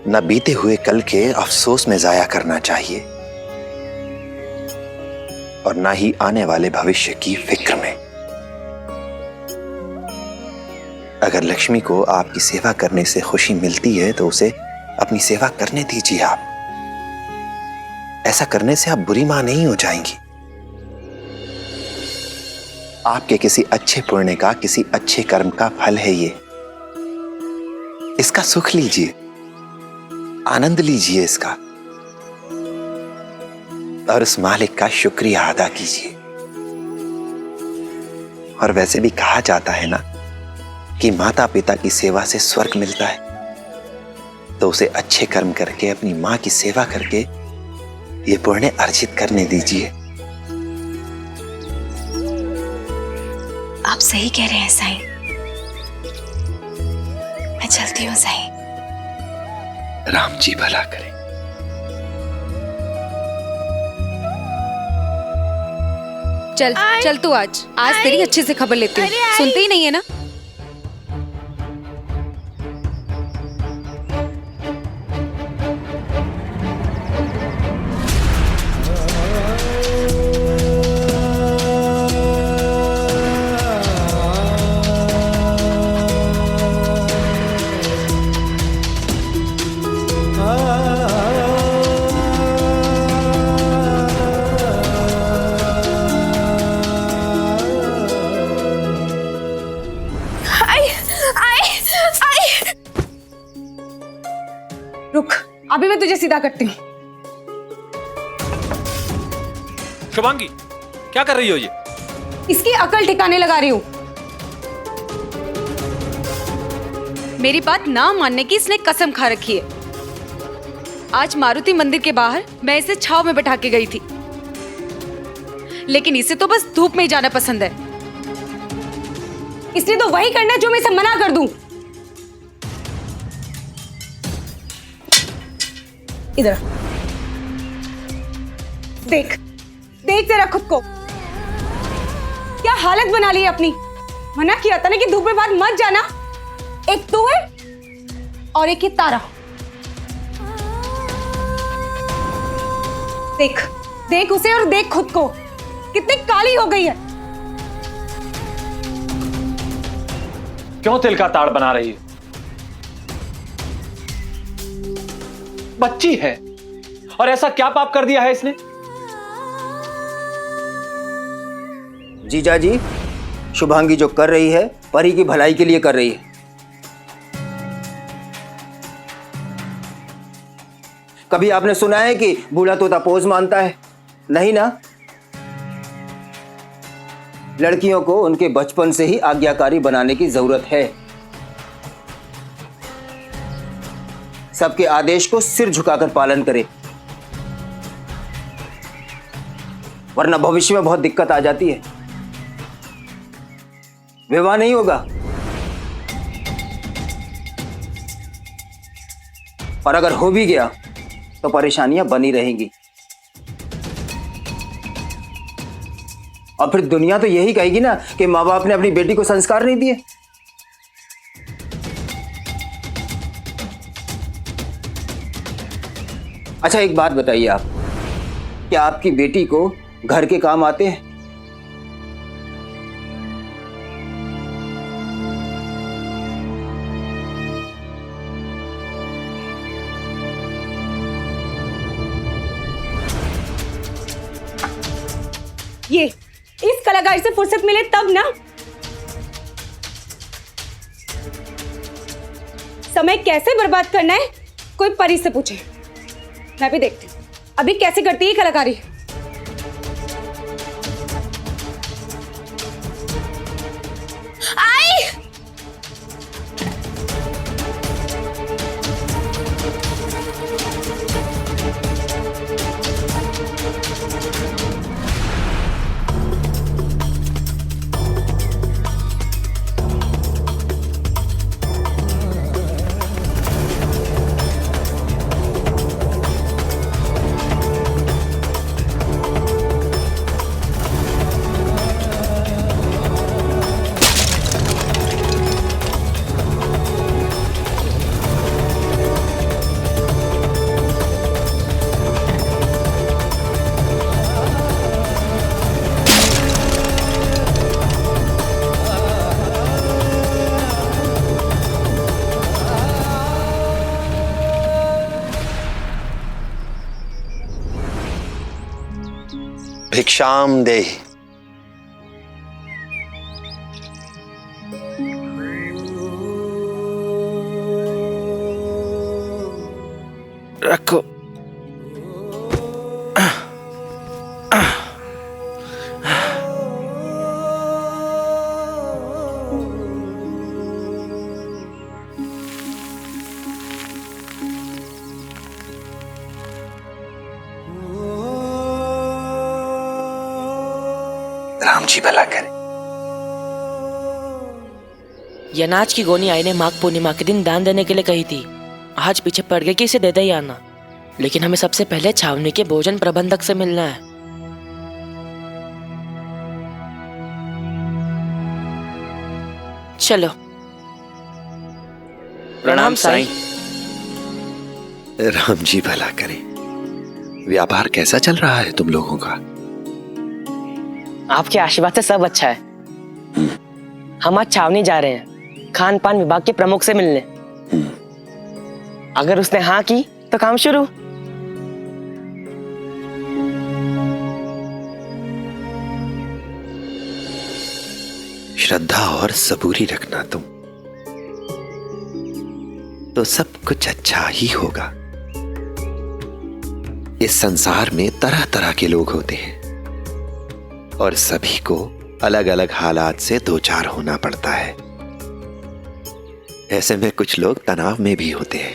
न बीते हुए कल के अफसोस में जाया करना चाहिए, और ना ही आने वाले भविष्य की फिक्र में। अगर लक्ष्मी को आपकी सेवा करने से खुशी मिलती है तो उसे अपनी सेवा करने दीजिए। आप ऐसा करने से आप बुरी मां नहीं हो जाएंगी। आपके किसी अच्छे पुण्य का, किसी अच्छे कर्म का फल है ये। इसका सुख लीजिए, आनंद लीजिए इसका, और उस मालिक का शुक्रिया अदा कीजिए। और वैसे भी कहा जाता है ना कि माता पिता की सेवा से स्वर्ग मिलता है, तो उसे अच्छे कर्म करके, अपनी मां की सेवा करके ये पुण्य अर्जित करने दीजिए। आप सही कह रहे हैं साईं, मैं चलती हूँ साईं। राम जी भला करें। चल चल तू आज तेरी अच्छे से खबर लेती हूँ। सुनते ही नहीं है ना। रुक, अभी मैं तुझे सीधा करती हूँ। शुभांगी, क्या कर रही हो ये? इसकी अकल ठिकाने लगा रही हूँ। मेरी बात ना मानने की इसने कसम खा रखी है। आज मारुति मंदिर के बाहर मैं इसे छाव में बैठा के गई थी, लेकिन इसे तो बस धूप में ही जाना पसंद है। इसलिए तो वही करना जो मैं इसे मना कर दूं। इधर देख, देख जरा खुद को, क्या हालत बना ली है अपनी। मना किया था ना कि धूप में बाहर मत जाना। एक तू है और एक ये तारा। देख देख उसे और देख खुद को, कितनी काली हो गई है। क्यों तिल का ताड़ बना रही है? बच्ची है, और ऐसा क्या पाप कर दिया है इसने? जीजा जी, शुभांगी जो कर रही है परी की भलाई के लिए कर रही है। कभी आपने सुना है कि बूढ़ा तोता पोज मानता है? नहीं ना। लड़कियों को उनके बचपन से ही आज्ञाकारी बनाने की जरूरत है। सबके आदेश को सिर झुकाकर पालन करे, वरना भविष्य में बहुत दिक्कत आ जाती है। विवाह नहीं होगा, और अगर हो भी गया तो परेशानियां बनी रहेंगी। और फिर दुनिया तो यही कहेगी ना कि माँ बाप ने अपनी बेटी को संस्कार नहीं दिए। अच्छा एक बात बताइए आप, क्या आपकी बेटी को घर के काम आते हैं? ये इस कलाकार से फुर्सत मिले तब ना। समय कैसे बर्बाद करना है कोई परी से पूछे। मैं भी देखती हूँ अभी कैसे करती है कलाकारी। भिक्षाम देहि। रखो। राम जी भला करे। ये अनाज की गोनी आई ने माघ पूर्णिमा के दिन दान देने के लिए कही थी। आज पीछे पड़ गए कि इसे देते ही आना, लेकिन हमें सबसे पहले छावनी के भोजन प्रबंधक से मिलना है। चलो। प्रणाम साईं। राम जी भला करे। व्यापार कैसा चल रहा है तुम लोगों का? आपके आशीर्वाद से सब अच्छा है। हम आज छावनी जा रहे हैं खान पान विभाग के प्रमुख से मिलने। अगर उसने हाँ की तो काम शुरू। श्रद्धा और सबूरी रखना तुम, तो सब कुछ अच्छा ही होगा। इस संसार में तरह तरह के लोग होते हैं और सभी को अलग अलग हालात से दो चार होना पड़ता है। ऐसे में कुछ लोग तनाव में भी होते हैं।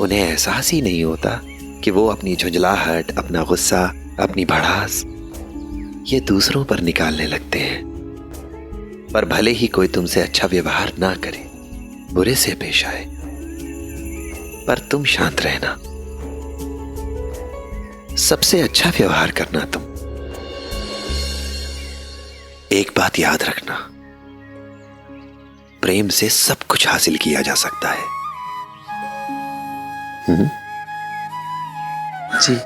उन्हें एहसास ही नहीं होता कि वो अपनी झुंझलाहट, अपना गुस्सा, अपनी भड़ास ये दूसरों पर निकालने लगते हैं। पर भले ही कोई तुमसे अच्छा व्यवहार ना करे, बुरे से पेश आए, पर तुम शांत रहना। सबसे अच्छा व्यवहार करना तुम। एक बात याद रखना, प्रेम से सब कुछ हासिल किया जा सकता है। जी।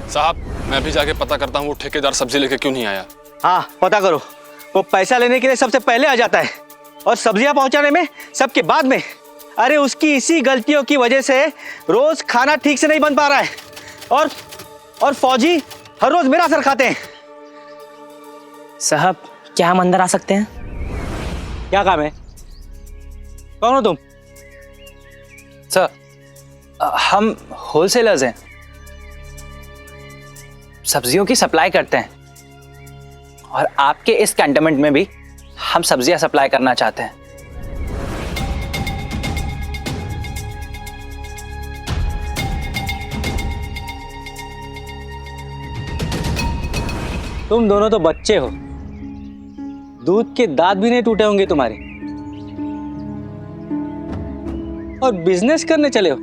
साहब, मैं भी जाके पता करता हूँ वो ठेकेदार सब्जी लेके क्यों नहीं आया। हाँ पता करो, वो पैसा लेने के लिए सबसे पहले आ जाता है और सब्जियां पहुंचाने में सबके बाद में। अरे उसकी इसी गलतियों की वजह से रोज खाना ठीक से नहीं बन पा रहा है और फौजी हर रोज मेरा सर खाते हैं। साहब, क्या हम अंदर आ सकते हैं? क्या काम है? कौन हो तुम? सर, हम होलसेलर्स हैं, सब्जियों की सप्लाई करते हैं और आपके इस कैंटोनमेंट में भी हम सब्जियां सप्लाई करना चाहते हैं। तुम दोनों तो बच्चे हो, दूध के दांत भी नहीं टूटे होंगे तुम्हारे, और बिजनेस करने चले हो,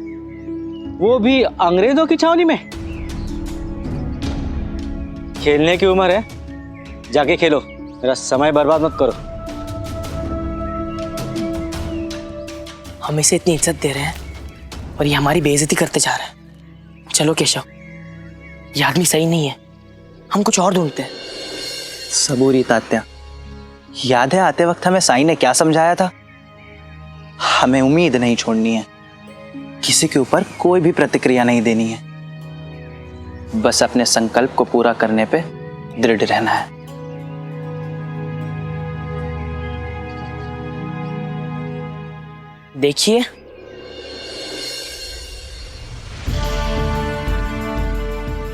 वो भी अंग्रेजों की छावनी में। खेलने की उम्र है, जाके खेलो, मेरा समय बर्बाद मत करो। हम इसे इतनी इज्जत दे रहे हैं और ये हमारी बेइज्जती करते जा रहे हैं। चलो केशव, ये आदमी सही नहीं है, हम कुछ और ढूंढते हैं। सबूरी तात्या, याद है आते वक्त हमें साईं ने क्या समझाया था? हमें उम्मीद नहीं छोड़नी है, किसी के ऊपर कोई भी प्रतिक्रिया नहीं देनी है, बस अपने संकल्प को पूरा करने पे दृढ़ रहना है। देखिए,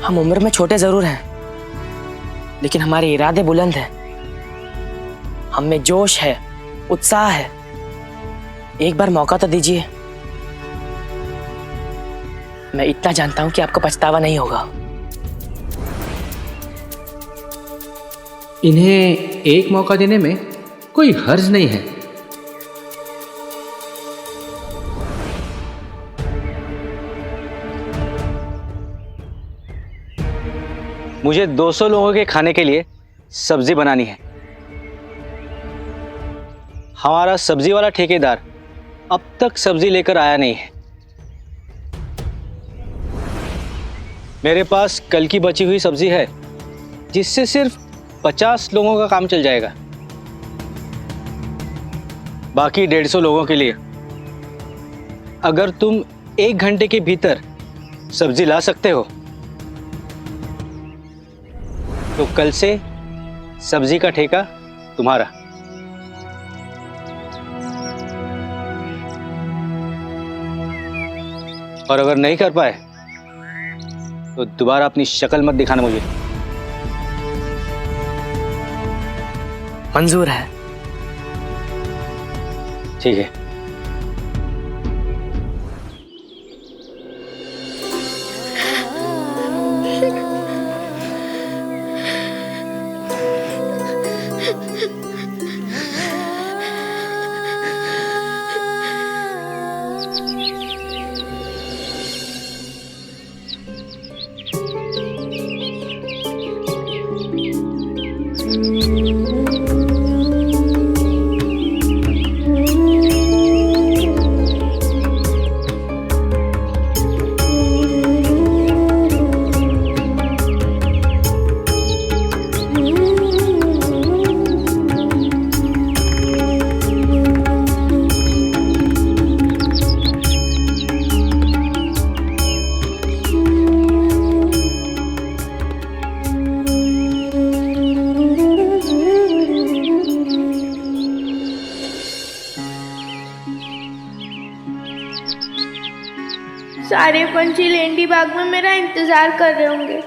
हम उम्र में छोटे जरूर हैं, लेकिन हमारे इरादे बुलंद हैं। हम में जोश है, उत्साह है। एक बार मौका तो दीजिए। मैं इतना जानता हूं कि आपको पछतावा नहीं होगा। इन्हें एक मौका देने में कोई हर्ज नहीं है। मुझे 200 लोगों के खाने के लिए सब्जी बनानी है। हमारा सब्जी वाला ठेकेदार अब तक सब्जी लेकर आया नहीं है। मेरे पास कल की बची हुई सब्जी है, जिससे सिर्फ 50 लोगों का काम चल जाएगा। बाकी 150 लोगों के लिए अगर तुम 1 घंटे के भीतर सब्जी ला सकते हो तो कल से सब्जी का ठेका तुम्हारा। और अगर नहीं कर पाए तो दोबारा अपनी शक्ल मत दिखाना मुझे। मंजूर है। ठीक है। सारे पंछी लेंडी बाग में मेरा इंतजार कर रहे होंगे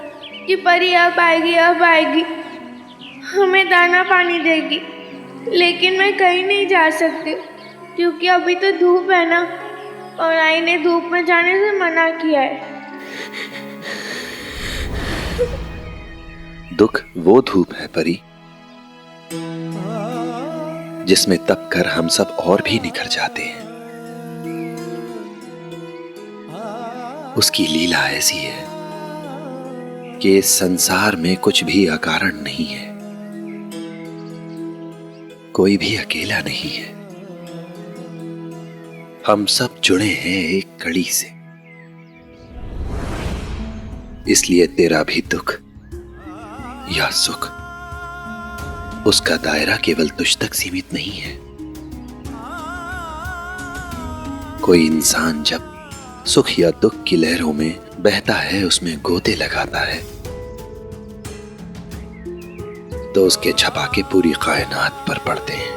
कि परी अब आएगी अब आएगी, हमें दाना पानी देगी। लेकिन मैं कहीं नहीं जा सकती क्योंकि अभी तो धूप है ना, और आई ने धूप में जाने से मना किया है। दुख वो धूप है परी, जिसमें तप कर हम सब और भी निखर जाते हैं। उसकी लीला ऐसी है कि इस संसार में कुछ भी अकारण नहीं है, कोई भी अकेला नहीं है। हम सब जुड़े हैं एक कड़ी से, इसलिए तेरा भी दुख या सुख, उसका दायरा केवल तुझ तक सीमित नहीं है। कोई इंसान जब सुख या दुख की लहरों में बहता है, उसमें गोते लगाता है, तो उसके छपाके पूरी कायनात पर पड़ते हैं।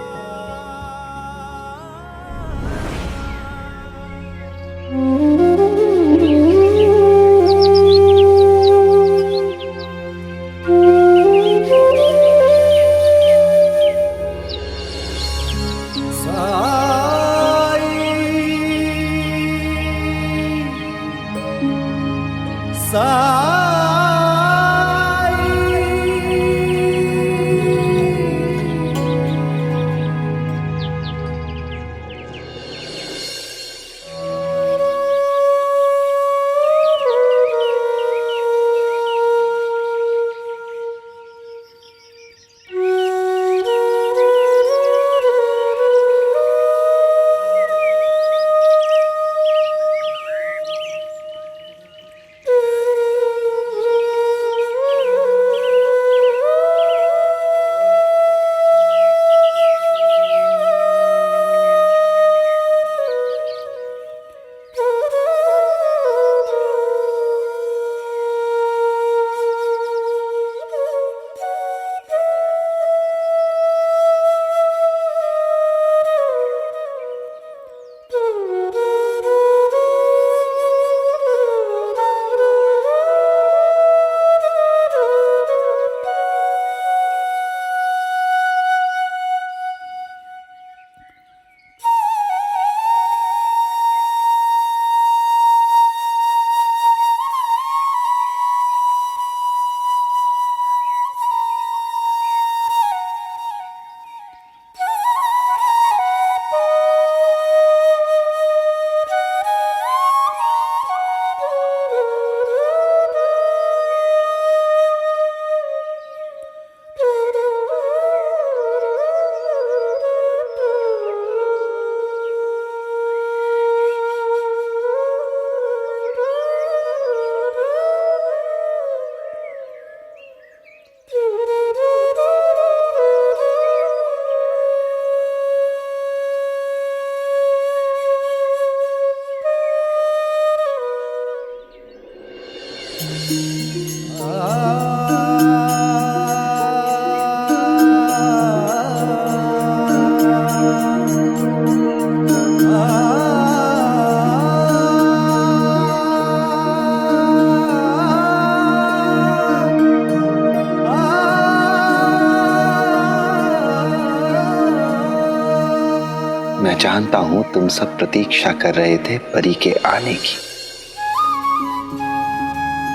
मैं जानता हूं तुम सब प्रतीक्षा कर रहे थे परी के आने की,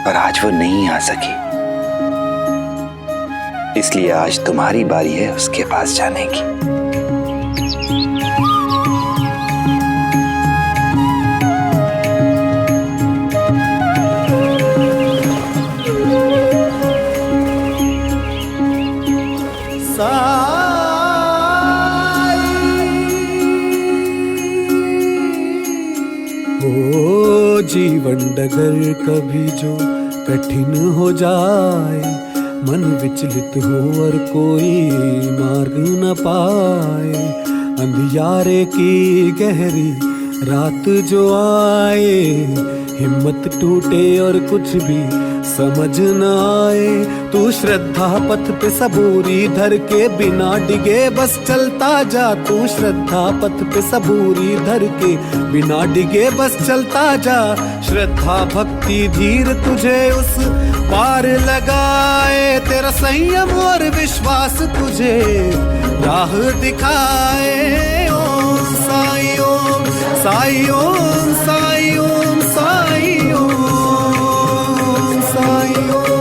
पर आज वो नहीं आ सकी। इसलिए आज तुम्हारी बारी है उसके पास जाने की। जीवन डगर कभी जो कठिन हो जाए, मन विचलित हो और कोई मार्ग न पाए, अंधियारे की गहरी रात जो आए, हिम्मत टूटे और कुछ भी समझ न आए, तू श्रद्धा पथ पे सबूरी धर के बिना डिगे बस चलता जा। तू श्रद्धा पथ पे सबूरी धर के बिना डिगे बस चलता जा। श्रद्धा भक्ति धीर तुझे उस पार लगाए, तेरा संयम और विश्वास तुझे राह दिखाए। ओम साई ओम साई ओम साई ओम साई ओम साई ओम।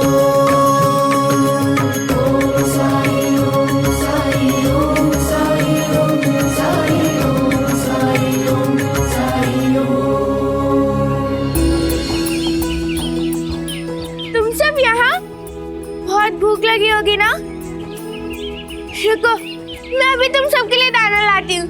भूख लगी होगी ना? रुको, मैं अभी तुम सबके लिए दाना लाती हूँ।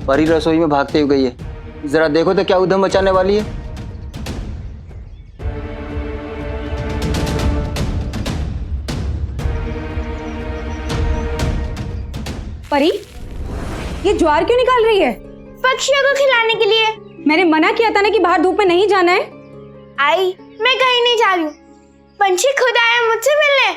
परी रसोई में भागते हुए गई है, जरा देखो तो क्या उधम मचाने वाली है। परी, ये ज्वार क्यों निकाल रही है? पक्षियों को खिलाने के लिए। मैंने मना किया था ना कि बाहर धूप में नहीं जाना है। आई, मैं कहीं नहीं जा रही हूँ। पंछी खुद आए मुझसे मिलने।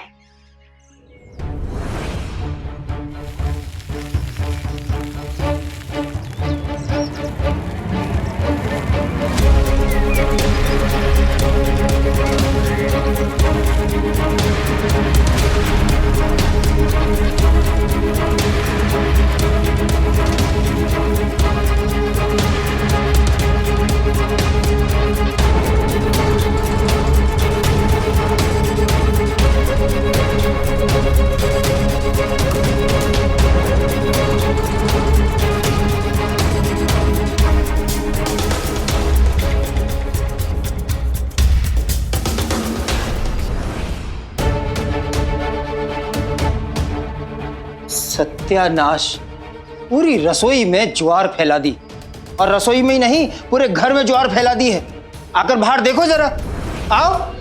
सत्यानाश, पूरी रसोई में ज्वार फैला दी, और रसोई में ही नहीं पूरे घर में ज्वार फैला दी है। आकर बाहर देखो जरा, आओ।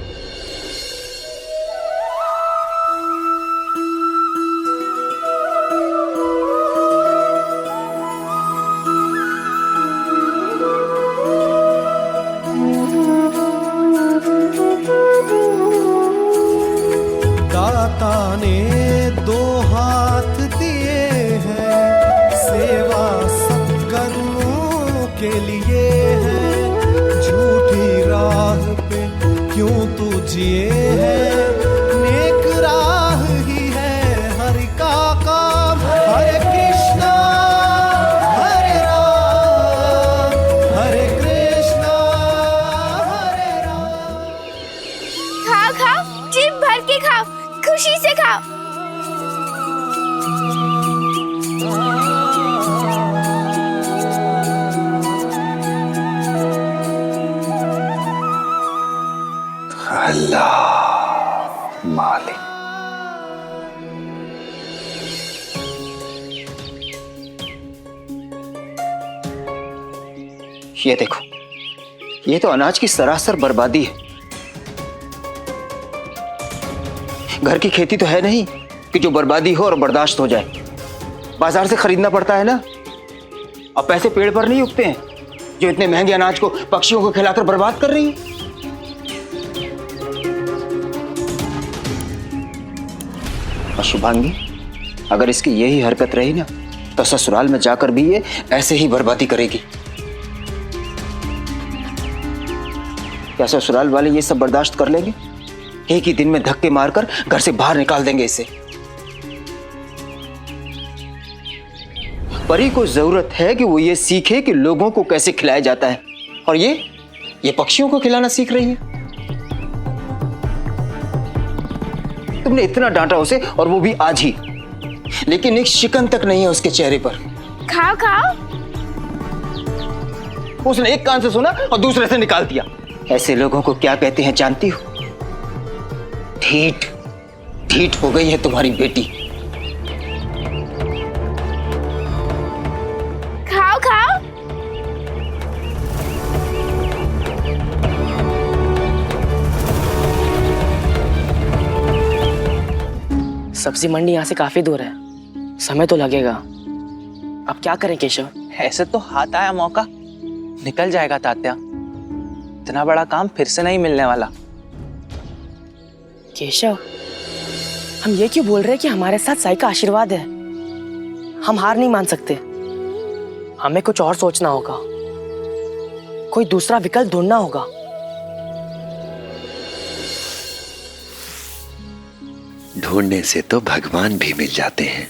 दाता ने दो हाथ दिए हैं, सेवा सत्कर्मों के लिए है। झूठी राह पे क्यों तू जिए है, नेक राह ही है हरि का काम। हरे कृष्णा हरे राम, हरे कृष्णा हरे राम। खाओ खाओ, जीभ भर के खाओ, खुशी से खाओ। अल्लाह मालिक। ये देखो, ये तो अनाज की सरासर बर्बादी है। घर की खेती तो है नहीं कि जो बर्बादी हो और बर्दाश्त हो जाए। बाजार से खरीदना पड़ता है ना। अब पैसे पेड़ पर नहीं उगते हैं जो इतने महंगे अनाज को पक्षियों को खिलाकर बर्बाद कर रही है। और शुभांगी, अगर इसकी यही हरकत रही ना तो ससुराल में जाकर भी ये ऐसे ही बर्बादी करेगी। क्या ससुराल वाले ये सब बर्दाश्त कर लेंगे? एक ही दिन में धक्के मारकर घर से बाहर निकाल देंगे इसे। परी को जरूरत है कि वो ये सीखे कि लोगों को कैसे खिलाया जाता है, और ये पक्षियों को खिलाना सीख रही है। तुमने इतना डांटा उसे, और वो भी आज ही, लेकिन एक शिकन तक नहीं है उसके चेहरे पर। खाओ खाओ। उसने एक कान से सुना और दूसरे से निकाल दिया। ऐसे लोगों को क्या कहते हैं जानती हो? ढीठ। ढीठ हो गई है तुम्हारी बेटी। खाओ खाओ। सब्जी मंडी यहाँ से काफी दूर है, समय तो लगेगा। अब क्या करें केशव? ऐसे तो हाथ आया मौका, निकल जाएगा तात्या। इतना बड़ा काम फिर से नहीं मिलने वाला। केशव, हम ये क्यों बोल रहे हैं कि हमारे साथ साई का आशीर्वाद है? हम हार नहीं मान सकते। हमें कुछ और सोचना होगा, कोई दूसरा विकल्प ढूंढना होगा। ढूंढने से तो भगवान भी मिल जाते हैं।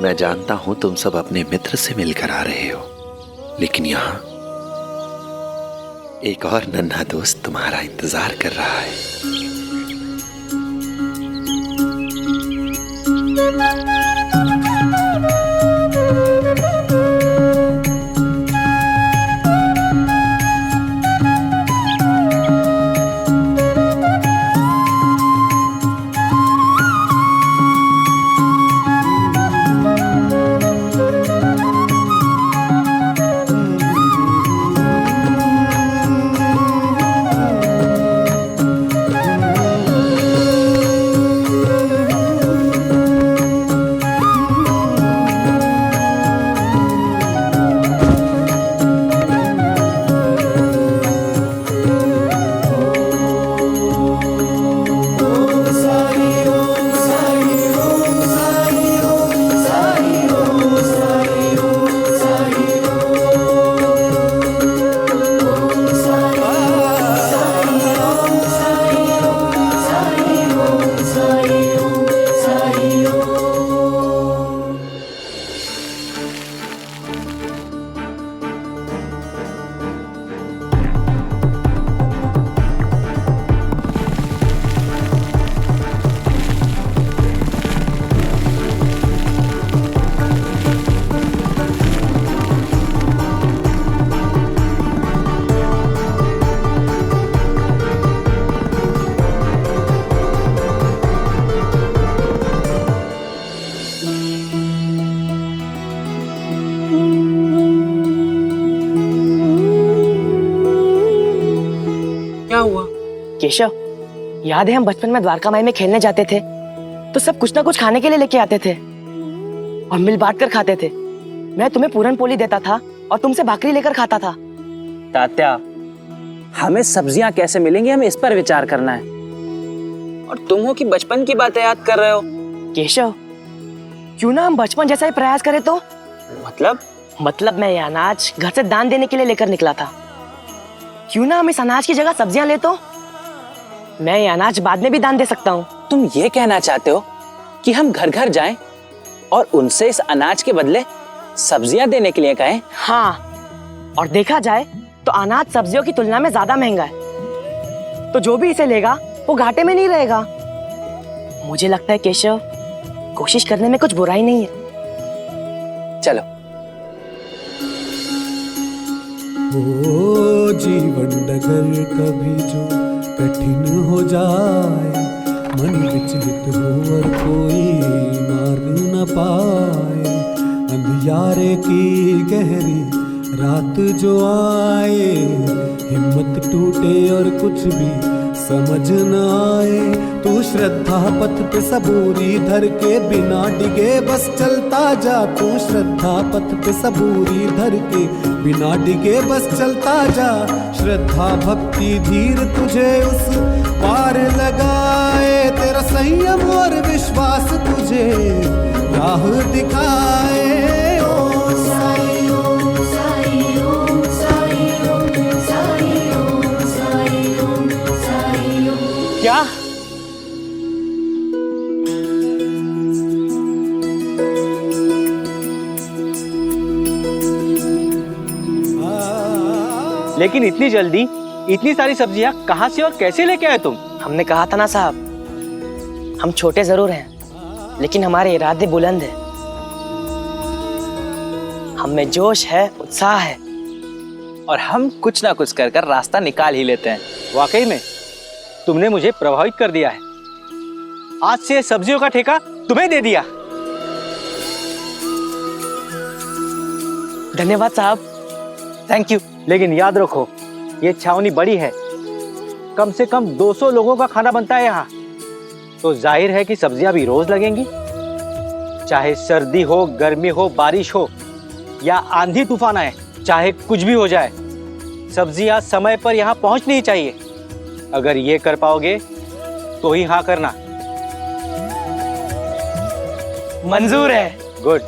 मैं जानता हूं तुम सब अपने मित्र से मिलकर आ रहे हो, लेकिन यहां एक और नन्हा दोस्त तुम्हारा इंतजार कर रहा है। केशव, याद है हम बचपन में द्वारका माई में खेलने जाते थे तो सब कुछ ना कुछ खाने के लिए लेके आते थे और मिल बांट कर खाते थे। मैं तुम्हें पूरन पोली देता था और तुमसे भाकरी लेकर खाता था। तात्या, हमें सब्जियां कैसे मिलेंगी, हमें इस पर विचार करना है। और तुम हो कि बचपन की बातें याद कर रहे हो। केशव, क्यों ना हम बचपन जैसा ही प्रयास करें तो? मतलब मैं ये अनाज घर से दान देने के लिए लेकर निकला था। क्यों ना हम इस अनाज की जगह सब्जियां ले तो? मैं ये अनाज बाद में भी दान दे सकता हूँ। तुम ये कहना चाहते हो कि हम घर घर जाएं और उनसे इस अनाज के बदले सब्जियां देने के लिए कहें? हाँ, और देखा जाए तो अनाज सब्जियों की तुलना में ज्यादा महंगा है, तो जो भी इसे लेगा वो घाटे में नहीं रहेगा। मुझे लगता है केशव, कोशिश करने में कुछ बुराई नहीं है। चलो। ओ जीवन डगर कभी जो कठिन हो जाए, मन विचलित हो और कोई मार्ग न पाए, अंधियारे की गहरी रात जो आए, हिम्मत टूटे और कुछ भी समझ न आए, तू श्रद्धा पथ पे सबूरी धर के बिना डिगे बस चलता जा। तू श्रद्धा पथ पे सबूरी धर के बिना डिगे बस चलता जा। श्रद्धा भक्ति धीर तुझे उस पार लगाए, तेरा संयम और विश्वास तुझे राह दिखाए। ओम साई ओम साई ओम साई ओम साई ओम साई ओम साई ओम। क्या? लेकिन इतनी जल्दी इतनी सारी सब्जियां कहां से और कैसे लेके आए तुम? हमने कहा था ना साहब, हम छोटे जरूर हैं लेकिन हमारे इरादे बुलंद हैं। हम में जोश है, उत्साह है, और हम कुछ ना कुछ कर कर रास्ता निकाल ही लेते हैं। वाकई में तुमने मुझे प्रभावित कर दिया है। आज से सब्जियों का ठेका तुम्हें दे दिया। धन्यवाद साहब। Thank you. लेकिन याद रखो, ये छावनी बड़ी है, कम से कम 200 लोगों का खाना बनता है यहाँ, तो जाहिर है कि सब्जियां भी रोज लगेंगी। चाहे सर्दी हो, गर्मी हो, बारिश हो या आंधी तूफान आए, चाहे कुछ भी हो जाए, सब्जियां समय पर यहाँ पहुंचनी ही चाहिए। अगर ये कर पाओगे तो ही हाँ करना। मंजूर है। गुड।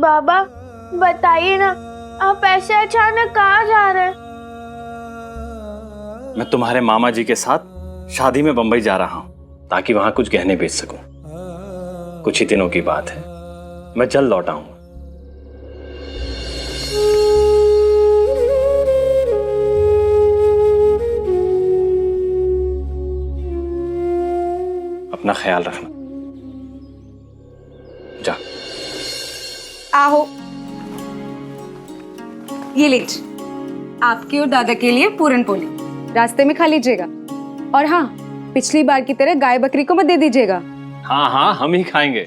बाबा बताइए ना, आप ऐसे अचानक कहाँ जा रहे हैं? मैं तुम्हारे मामा जी के साथ शादी में बंबई जा रहा हूं ताकि वहां कुछ गहने बेच सकूं। कुछ ही दिनों की बात है, मैं जल्द लौट आऊंगा। अपना ख्याल रखना। जा। आहो, ये लीजिए आपके और दादा के लिए पूरन पोली, रास्ते में खा लीजिएगा। और हाँ, पिछली बार की तरह गाय बकरी को मत दे दीजिएगा। हाँ हाँ, हम ही खाएंगे।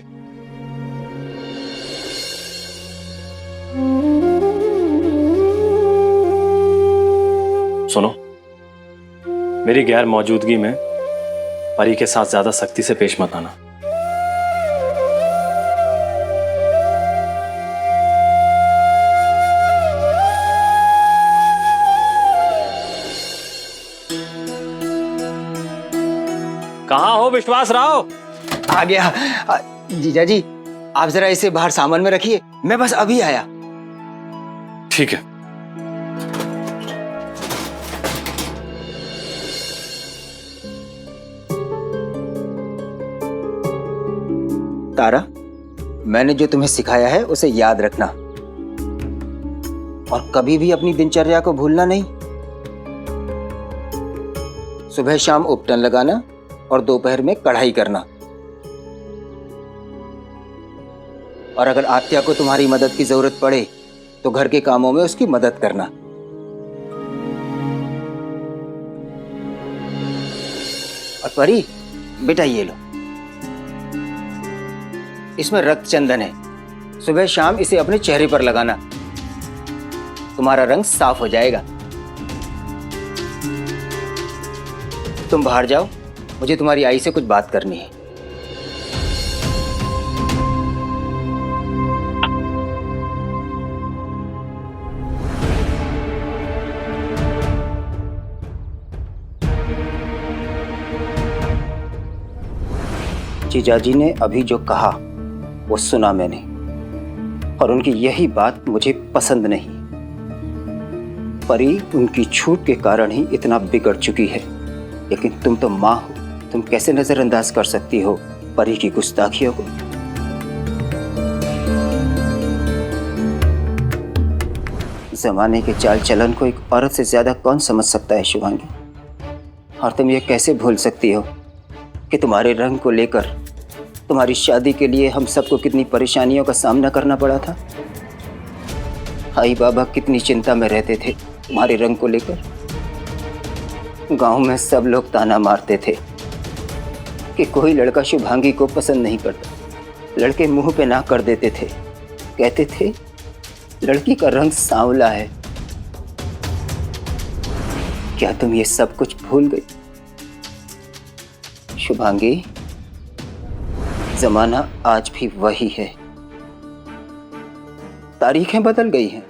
सुनो, मेरी गैर मौजूदगी में परी के साथ ज्यादा सख्ती से पेश मत आना। कहाँ हो विश्वास राव? आ गया। जीजा जी, आप जरा इसे बाहर सामान में रखिए, मैं बस अभी आया। ठीक है। तारा, मैंने जो तुम्हें सिखाया है उसे याद रखना और कभी भी अपनी दिनचर्या को भूलना नहीं। सुबह शाम उपटन लगाना और दोपहर में कढ़ाई करना। और अगर आत्या को तुम्हारी मदद की जरूरत पड़े तो घर के कामों में उसकी मदद करना। और परी, बेटा ये लो, इसमें रक्त चंदन है। सुबह शाम इसे अपने चेहरे पर लगाना, तुम्हारा रंग साफ हो जाएगा। तुम बाहर जाओ, मुझे तुम्हारी आई से कुछ बात करनी है। जीजाजी ने अभी जो कहा वो सुना मैंने, और उनकी यही बात मुझे पसंद नहीं। परी उनकी छूट के कारण ही इतना बिगड़ चुकी है, लेकिन तुम तो माँ हो, तुम कैसे नजरअंदाज कर सकती हो परी की गुस्ताखियों को? जमाने के चाल चलन को एक औरत से ज्यादा कौन समझ सकता है शुभांगी? और तुम ये कैसे भूल सकती हो कि तुम्हारे रंग को लेकर तुम्हारी शादी के लिए हम सबको कितनी परेशानियों का सामना करना पड़ा था। आई बाबा कितनी चिंता में रहते थे तुम्हारे रंग को लेकर। गांव में सब लोग ताना मारते थे कि कोई लड़का शुभांगी को पसंद नहीं करता। लड़के मुंह पे ना कर देते थे, कहते थे लड़की का रंग सांवला है। क्या तुम ये सब कुछ भूल गई शुभांगी? जमाना आज भी वही है, तारीखें बदल गई हैं,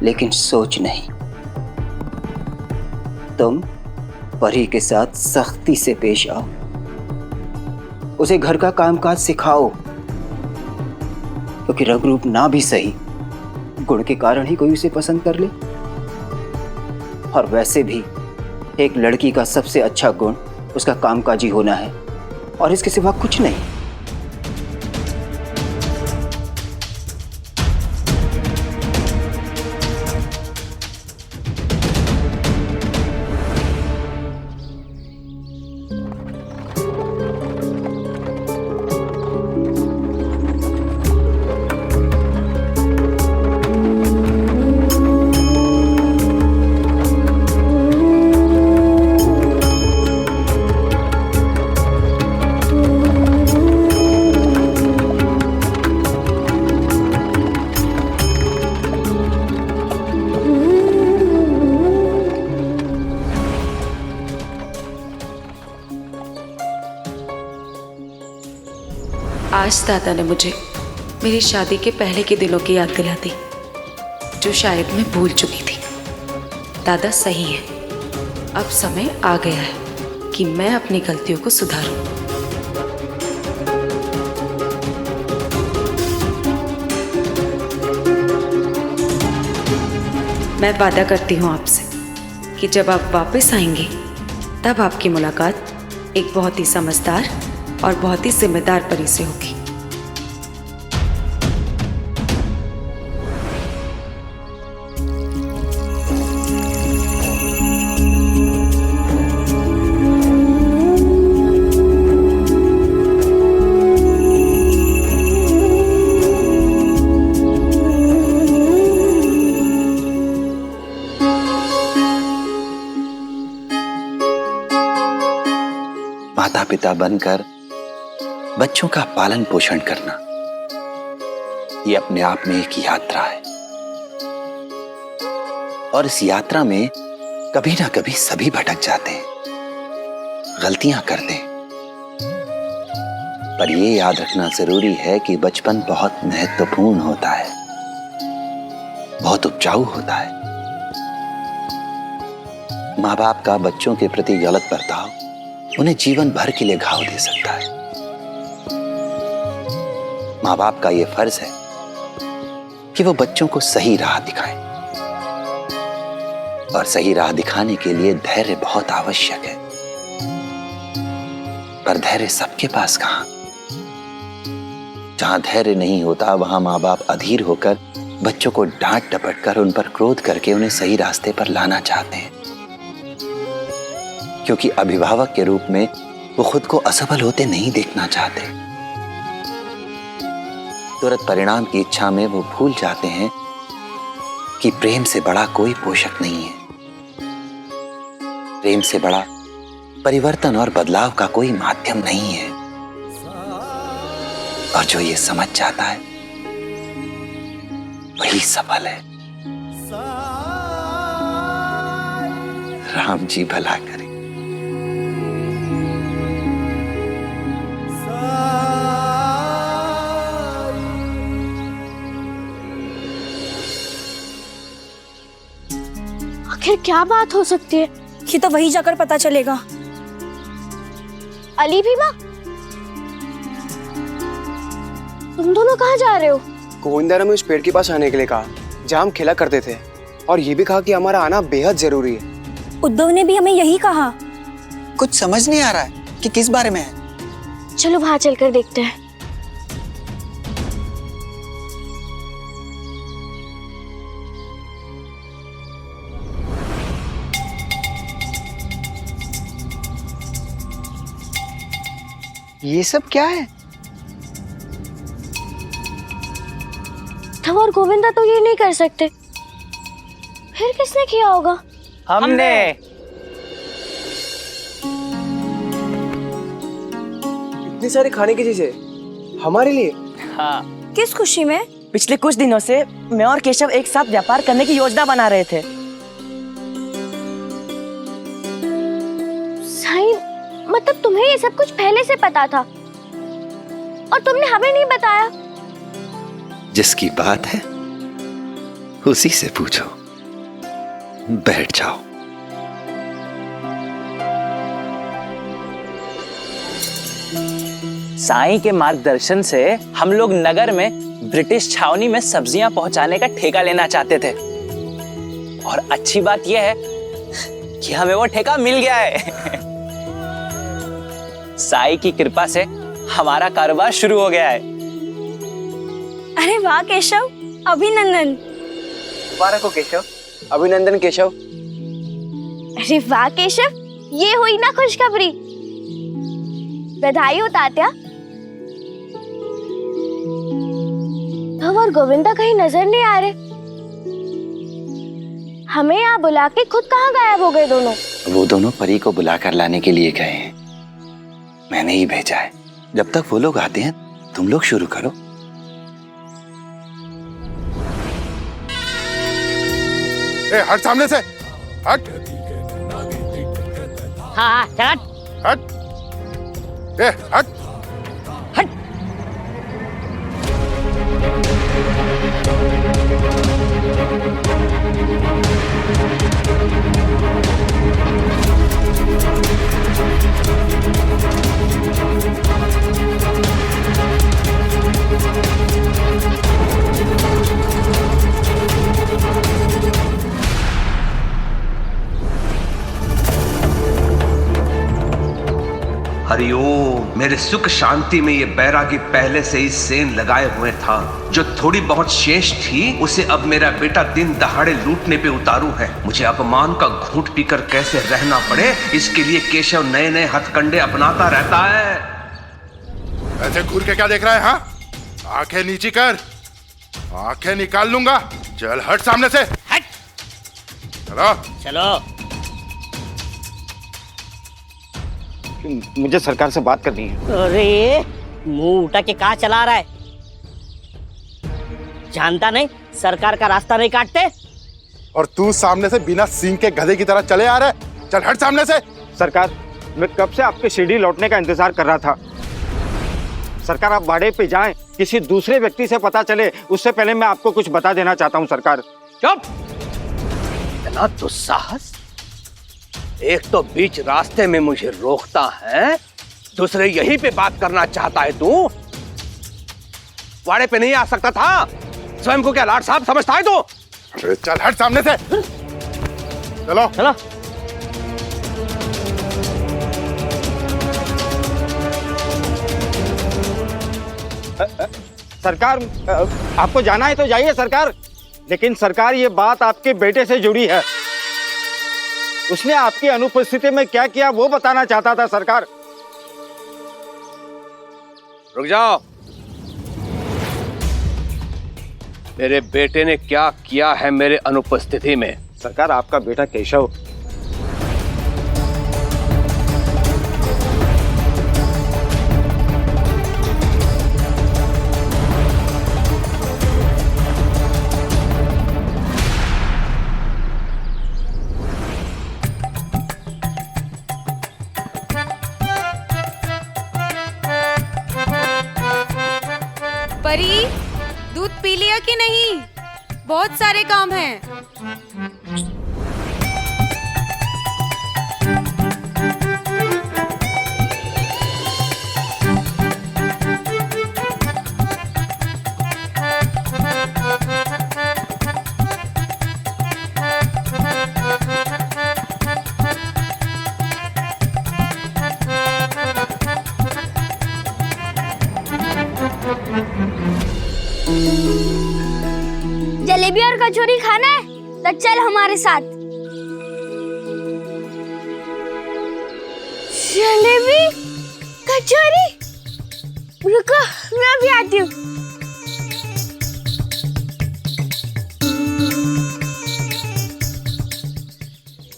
लेकिन सोच नहीं। तुम परी के साथ सख्ती से पेश आओ, उसे घर का कामकाज सिखाओ, क्योंकि रंग रूप ना भी सही, गुण के कारण ही कोई उसे पसंद कर ले। और वैसे भी एक लड़की का सबसे अच्छा गुण उसका कामकाजी होना है, और इसके सिवा कुछ नहीं। आज दादा ने मुझे मेरी शादी के पहले के दिनों की याद दिला दी, जो शायद मैं भूल चुकी थी। दादा सही है, अब समय आ गया है कि मैं अपनी गलतियों को सुधारूं। मैं वादा करती हूँ आपसे कि जब आप वापस आएंगे तब आपकी मुलाकात एक बहुत ही समझदार और बहुत ही जिम्मेदार परी से होगी। माता पिता बनकर बच्चों का पालन पोषण करना ये अपने आप में एक यात्रा है, और इस यात्रा में कभी ना कभी सभी भटक जाते हैं, गलतियां करते हैं। पर यह याद रखना जरूरी है कि बचपन बहुत महत्वपूर्ण होता है, बहुत उपजाऊ होता है। माँ बाप का बच्चों के प्रति गलत बर्ताव उन्हें जीवन भर के लिए घाव दे सकता है। माँ बाप का यह फर्ज है कि वो बच्चों को सही राह दिखाएं, और सही राह दिखाने के लिए धैर्य बहुत आवश्यक है। पर धैर्य सबके पास कहां? जहां धैर्य नहीं होता वहां माँ बाप अधीर होकर बच्चों को डांट डपट कर उन पर क्रोध करके उन्हें सही रास्ते पर लाना चाहते हैं, क्योंकि अभिभावक के रूप में वो खुद को असफल होते नहीं देखना चाहते। तुरंत परिणाम की इच्छा में वो भूल जाते हैं कि प्रेम से बड़ा कोई पोषक नहीं है, प्रेम से बड़ा परिवर्तन और बदलाव का कोई माध्यम नहीं है। और जो ये समझ जाता है वही सफल है। राम जी भला करे। आखिर क्या बात हो सकती है? ये तो वही जाकर पता चलेगा। अली भी माँ, तुम दोनों कहाँ जा रहे हो? गोविंदा ने हमें उस पेड़ के पास आने के लिए कहा जहाँ हम खेला करते थे, और ये भी कहा कि हमारा आना बेहद जरूरी है। उद्धव ने भी हमें यही कहा। कुछ समझ नहीं आ रहा है कि किस बारे में है। चलो वहां चलकर देखते हैं। ये सब क्या है? धव और गोविंदा तो ये नहीं कर सकते, फिर किसने किया होगा? हमने। इतनी सारी खाने की चीजें हमारे लिए? हाँ। किस खुशी में? पिछले कुछ दिनों से मैं और केशव एक साथ व्यापार करने की योजना बना रहे थे। साईं, मतलब तुम्हें ये सब कुछ पहले से पता था और तुमने हमें नहीं बताया? जिसकी बात है उसी से पूछो। बैठ जाओ। साईं के मार्गदर्शन से हम लोग नगर में ब्रिटिश छावनी में सब्जियां पहुंचाने का ठेका लेना चाहते थे, और अच्छी बात यह है कि हमें वो ठेका मिल गया है। साईं की कृपा से हमारा कारोबार शुरू हो गया है। अरे वाह केशव, अभिनंदन। मुबारक हो केशव। अभिनंदन केशव। अरे वाह केशव, ये हुई ना खुशखबरी। बधाई हो तात्या। धव और गोविंदा कहीं नजर नहीं आ रहे। हमें यहाँ बुला के खुद कहाँ गायब हो गए दोनों? वो दोनों परी को बुलाकर लाने के लिए गए हैं, मैंने ही भेजा है। जब तक वो लोग आते हैं तुम लोग शुरू करो। ए, हट सामने से, हट। हाँ, चल। हट। ए, हट। हरिओम। मेरे सुख शांति में ये बैरागी पहले से ही सेन लगाए हुए था। जो थोड़ी बहुत शेष थी उसे अब मेरा बेटा दिन दहाड़े लूटने पे उतारू है। मुझे अपमान का घूंट पीकर कैसे रहना पड़े, इसके लिए केशव नए नए हथकंडे अपनाता रहता है। ऐसे घूर के क्या देख रहा है? हाँ, आंखें नीची कर, आंखें निकाल लूंगा। चल हट सामने से, हट। चलो चलो। मुझे सरकार से बात करनी है। अरे मुंह उठा के कहाँ चला रहा है? जानता नहीं सरकार का रास्ता नहीं काटते? और तू सामने से बिना सींग के गधे की तरह चले आ रहा है। चल हट सामने से। सरकार, मैं कब से आपके सीढ़ी लौटने का इंतजार कर रहा था। सरकार, आप भाड़े पे जाएं, किसी दूसरे व्यक्ति से पता चले उससे पहले मैं आपको कुछ बता देना चाहता हूं। सरकार। चुप! इतना दुस्साहस! एक तो बीच रास्ते में मुझे रोकता है, दूसरे यहीं पे बात करना चाहता है। तू वाड़े पे नहीं आ सकता था? स्वयं को क्या लाट साहब समझता है तू? अरे चल हट सामने से। चलो चलो। सरकार, आपको जाना है तो जाइए सरकार, लेकिन सरकार ये बात आपके बेटे से जुड़ी है। उसने आपकी अनुपस्थिति में क्या किया वो बताना चाहता था सरकार। रुक जाओ। मेरे बेटे ने क्या किया है मेरे अनुपस्थिति में? सरकार, आपका बेटा केशव परी, दूध पी लिया कि नहीं? बहुत सारे काम हैं। जलेबी और कचौरी खाना है तो चल हमारे साथ। जलेबी कचौरी, रुको मैं भी आती हूँ।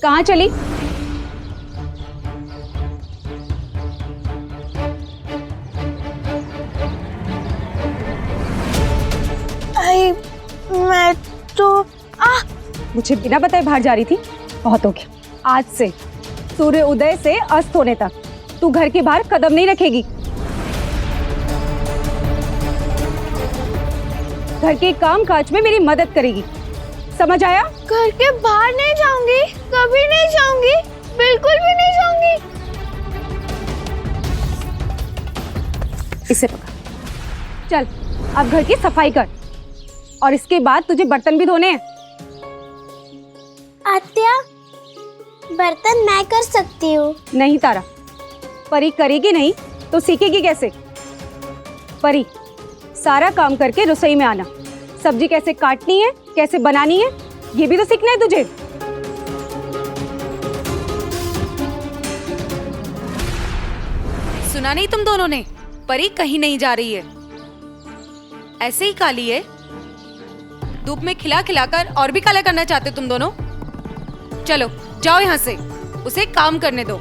कहाँ चली? मैं तो मुझे बिना बताए बाहर जा रही थी। बहुत हो गया। आज से सूर्य उदय से अस्त होने तक तू घर के बाहर कदम नहीं रखेगी। घर के काम काज में मेरी मदद करेगी, समझ आया? घर के बाहर नहीं जाऊंगी, कभी नहीं जाऊंगी, बिल्कुल भी नहीं जाऊंगी। इसे पकड़, चल अब घर की सफाई कर और इसके बाद तुझे बर्तन भी धोने हैं। आत्या, बर्तन मैं कर सकती हूँ। नहीं तारा, परी करेगी नहीं तो सीखेगी कैसे? परी, सारा काम करके रसोई में आना। सब्जी कैसे काटनी है, कैसे बनानी है, ये भी तो सीखना है तुझे। सुना नहीं तुम दोनों ने? परी कहीं नहीं जा रही है, ऐसे ही काली है। धूप में खिला खिलाकर और भी काला करना चाहते तुम दोनों? चलो जाओ यहाँ से, उसे काम करने दो।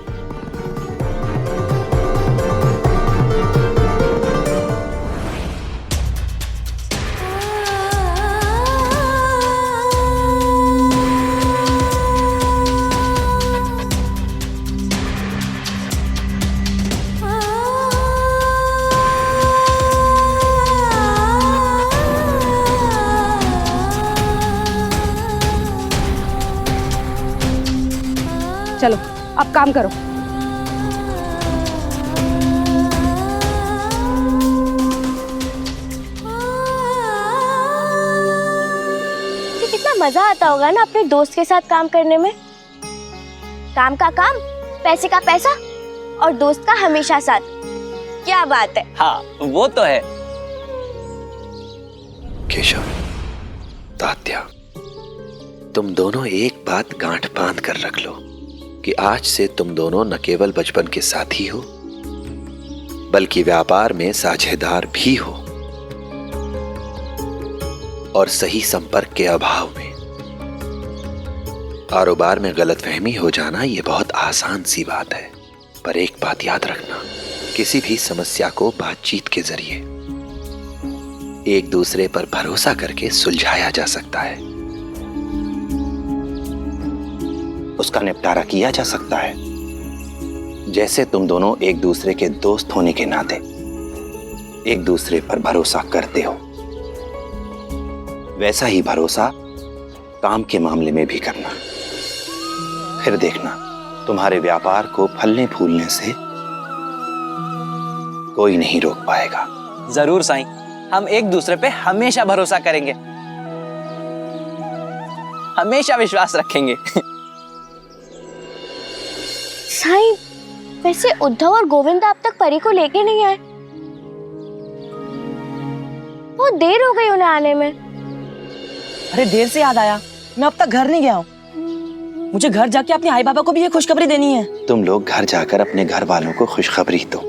चलो अब काम करो। कितना मजा आता होगा ना अपने दोस्त के साथ काम करने में। काम का काम, पैसे का पैसा और दोस्त का हमेशा साथ। क्या बात है। हाँ वो तो है। केशव, तात्या, तुम दोनों एक बात गांठ बांध कर रख लो कि आज से तुम दोनों न केवल बचपन के साथी हो बल्कि व्यापार में साझेदार भी हो। और सही संपर्क के अभाव में कारोबार में गलतफहमी हो जाना यह बहुत आसान सी बात है। पर एक बात याद रखना, किसी भी समस्या को बातचीत के जरिए एक दूसरे पर भरोसा करके सुलझाया जा सकता है, उसका निपटारा किया जा सकता है। जैसे तुम दोनों एक दूसरे के दोस्त होने के नाते एक दूसरे पर भरोसा करते हो, वैसा ही भरोसा काम के मामले में भी करना। फिर देखना, तुम्हारे व्यापार को फलने फूलने से कोई नहीं रोक पाएगा। जरूर साईं, हम एक दूसरे पे हमेशा भरोसा करेंगे, हमेशा विश्वास रखेंगे। साईं, वैसे उद्धव और गोविंद अब तक परी को लेके नहीं आए। बहुत देर हो गई उन्हें आने में। अरे देर से याद आया, मैं अब तक घर नहीं गया हूँ। मुझे घर जाके अपने आई बाबा को भी ये खुशखबरी देनी है। तुम लोग घर जाकर अपने घर वालों को खुशखबरी दो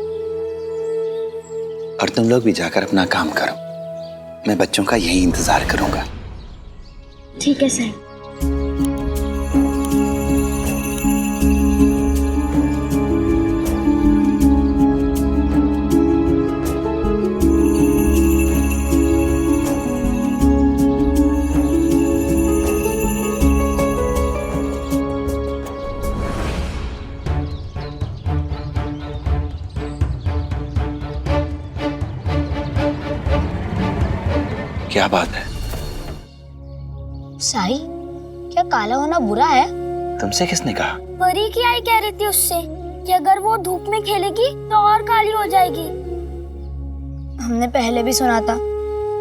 और तुम लोग भी जाकर अपना काम करो। मैं बच्चों का यही इंतजार करूंगा। ठीक है साईं। क्या बात है? साई, क्या काला होना बुरा है? तुमसे किसने कहा? परी की आई कह रही थी उससे कि अगर वो धूप में खेलेगी तो और काली हो जाएगी। हमने पहले भी सुना था,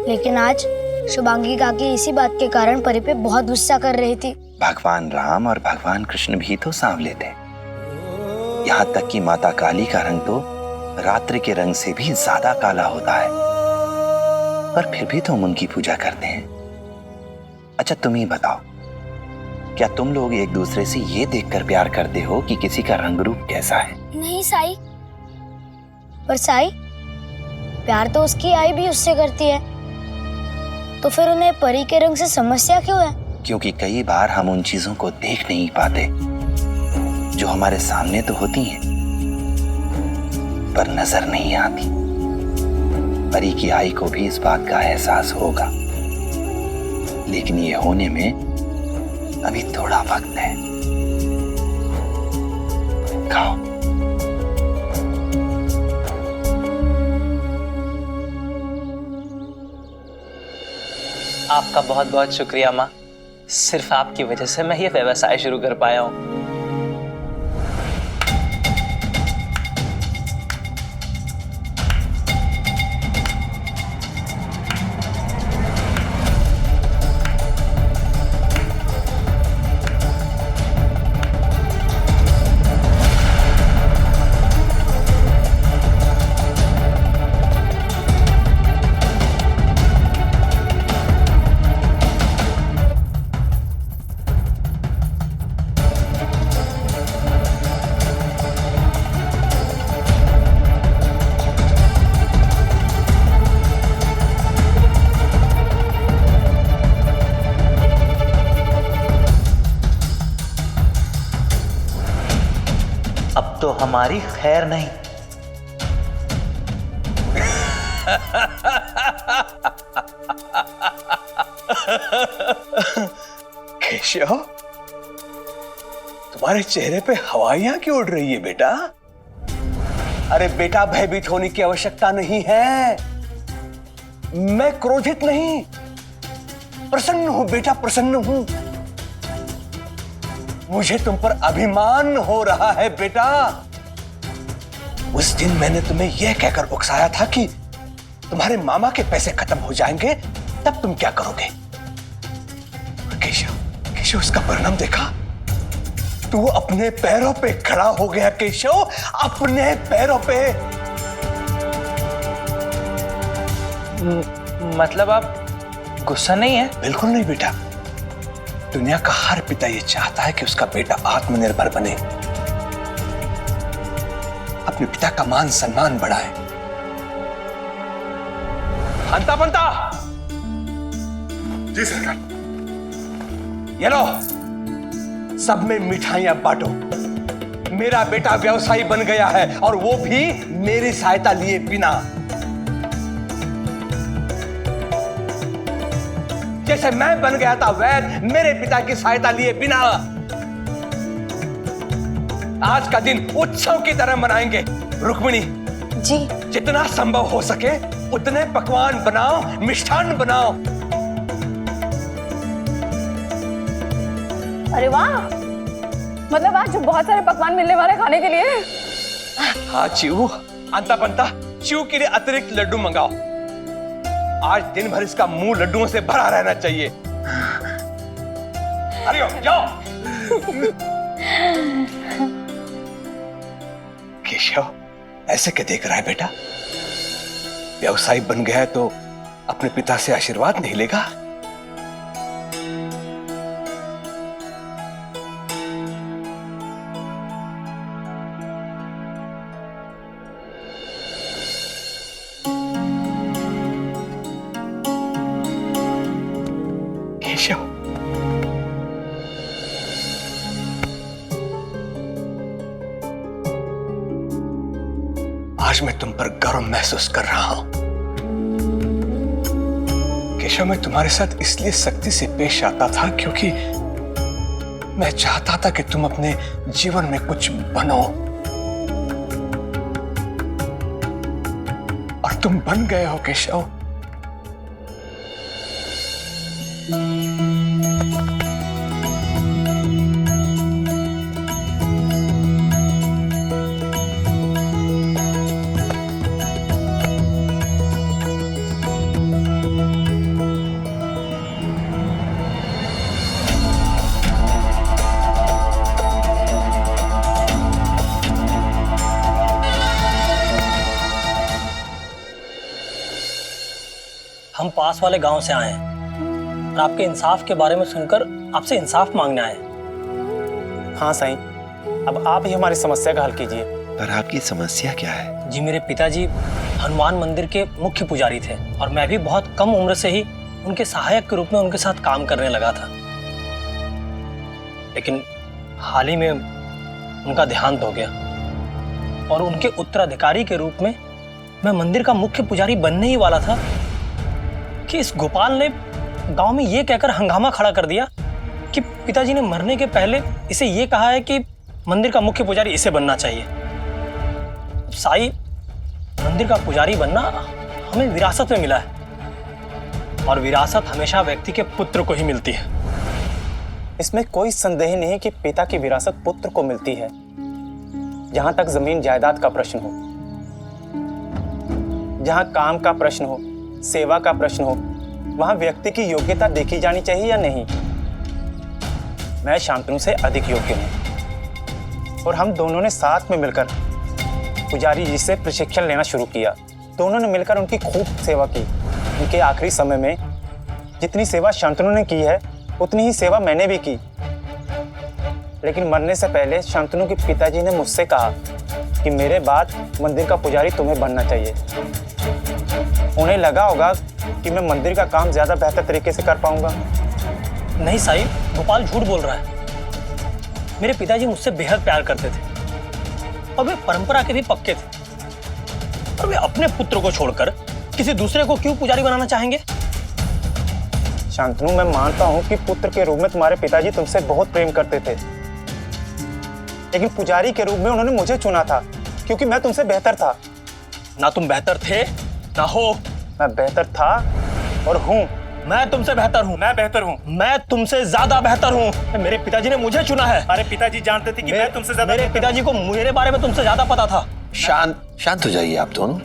लेकिन आज शुभांगी काकी इसी बात के कारण परी पे बहुत गुस्सा कर रही थी। भगवान राम और भगवान कृष्ण भी तो सांवले थे। यहाँ तक कि माता काली का रंग तो रात्रि के रंग से भी ज्यादा काला होता है, पर फिर भी तुम उनकी पूजा करते हैं। अच्छा तुम ही बताओ, क्या तुम लोग एक दूसरे से ये देखकर प्यार करते हो कि किसी का रंग रूप कैसा है? नहीं साई, पर साई, प्यार तो उसकी आई भी उससे करती है, तो फिर उन्हें परी के रंग से समस्या क्यों है? क्योंकि कई बार हम उन चीजों को देख नहीं पाते जो हमारे सामने तो होती हैं पर नजर नहीं आती। परी की आई को भी इस बात का एहसास होगा, लेकिन ये होने में अभी थोड़ा वक्त है। खाओ। आपका बहुत बहुत शुक्रिया माँ, सिर्फ आपकी वजह से मैं ये व्यवसाय शुरू कर पाया हूँ। अब तो हमारी खैर नहीं। केशव, तुम्हारे चेहरे पे हवाइयां क्यों उड़ रही है बेटा? अरे बेटा, भयभीत होने की आवश्यकता नहीं है। मैं क्रोधित नहीं, प्रसन्न हूं बेटा, प्रसन्न हूं। मुझे तुम पर अभिमान हो रहा है बेटा। उस दिन मैंने तुम्हें यह कहकर उकसाया था कि तुम्हारे मामा के पैसे खत्म हो जाएंगे, तब तुम क्या करोगे? केशव, केशव, उसका परिणाम देखा? तू अपने पैरों पे खड़ा हो गया केशव, अपने पैरों पे। मतलब आप गुस्सा नहीं है? बिल्कुल नहीं बेटा। दुनिया का हर पिता ये चाहता है कि उसका बेटा आत्मनिर्भर बने, अपने पिता का मान सम्मान बढ़ाए। हंता बनता। जी सरकार। ये लो, सब में मिठाइयां बांटो। मेरा बेटा व्यवसायी बन गया है और वो भी मेरी सहायता लिए बिना। जैसे मैं बन गया था वैद मेरे पिता की सहायता लिए बिना। आज का दिन उत्सव की तरह मनाएंगे। रुक्मिणी जी, जितना संभव हो सके उतने पकवान बनाओ, मिष्ठान बनाओ। अरे वाह, मतलब आज बहुत सारे पकवान मिलने वाले खाने के लिए। हाँ चीऊ, अंता बनता चीऊ के लिए अतिरिक्त लड्डू मंगाओ। आज दिन भर इसका मुंह लड्डुओं से भरा रहना चाहिए। अरे जाओ। केशव, ऐसे क्या देख रहा है बेटा? व्यवसायी बन गया है तो अपने पिता से आशीर्वाद नहीं लेगा? केशव, आज मैं तुम पर गर्व महसूस कर रहा हूं। केशव, मैं तुम्हारे साथ इसलिए सख्ती से पेश आता था क्योंकि मैं चाहता था कि तुम अपने जीवन में कुछ बनो, और तुम बन गए हो केशव। हम पास वाले गांव से आए हैं और आपके इंसाफ के बारे में सुनकर आपसे इंसाफ मांगने आए हैं। हाँ साईं, अब आप ही हमारी समस्या का हल कीजिए। पर आपकी समस्या क्या है? जी, मेरे पिताजी हनुमान मंदिर के मुख्य पुजारी थे और मैं भी बहुत कम उम्र से ही उनके सहायक के रूप में उनके साथ काम करने लगा था। लेकिन हाल ही में उनका देहांत हो गया और उनके उत्तराधिकारी के रूप में मैं मंदिर का मुख्य पुजारी बनने ही वाला था कि इस गोपाल ने गांव में ये कहकर हंगामा खड़ा कर दिया कि पिताजी ने मरने के पहले इसे ये कहा है कि मंदिर का मुख्य पुजारी इसे बनना चाहिए। साईं, मंदिर का पुजारी बनना हमें विरासत में मिला है और विरासत हमेशा व्यक्ति के पुत्र को ही मिलती है। इसमें कोई संदेह नहीं कि पिता की विरासत पुत्र को मिलती है। जहां तक जमीन जायदाद का प्रश्न हो, जहां काम का प्रश्न हो, सेवा का प्रश्न हो, वहां व्यक्ति की योग्यता देखी जानी चाहिए या नहीं। मैं शांतनु से अधिक योग्य हूं और हम दोनों ने साथ में मिलकर पुजारी जी से प्रशिक्षण लेना शुरू किया। दोनों ने मिलकर उनकी खूब सेवा की। उनके आखिरी समय में जितनी सेवा शांतनु ने की है उतनी ही सेवा मैंने भी की। लेकिन मरने से पहले शांतनु के पिताजी ने मुझसे कहा कि मेरे बाद मंदिर का पुजारी तुम्हें बनना चाहिए। उन्हें लगा होगा कि मैं मंदिर का काम ज्यादा बेहतर तरीके से कर पाऊंगा। नहीं साईं, गोपाल झूठ बोल रहा है। मेरे पिताजी मुझसे बेहद प्यार करते थे और वे परंपरा के भी पक्के थे, और वे अपने पुत्र को छोड़कर किसी दूसरे को क्यों पुजारी बनाना चाहेंगे? शांतनु, मैं मानता हूं कि पुत्र के रूप में तुम्हारे पिताजी तुमसे बहुत प्रेम करते थे, लेकिन पुजारी के रूप में उन्होंने मुझे चुना था क्योंकि मैं तुमसे बेहतर था। ना तुम बेहतर थे ना हो। मैं बेहतर था और हूं। मैं तुमसे बेहतर हूं। मैं बेहतर हूं। मैं तुमसे ज्यादा बेहतर हूं। मेरे पिताजी ने मुझे चुना है। अरे पिताजी जानते थे कि मैं तुमसे ज्यादा। मेरे पिताजी को मेरे बारे में तुमसे ज्यादा पता था। शांत हो जाइए आप दोनों।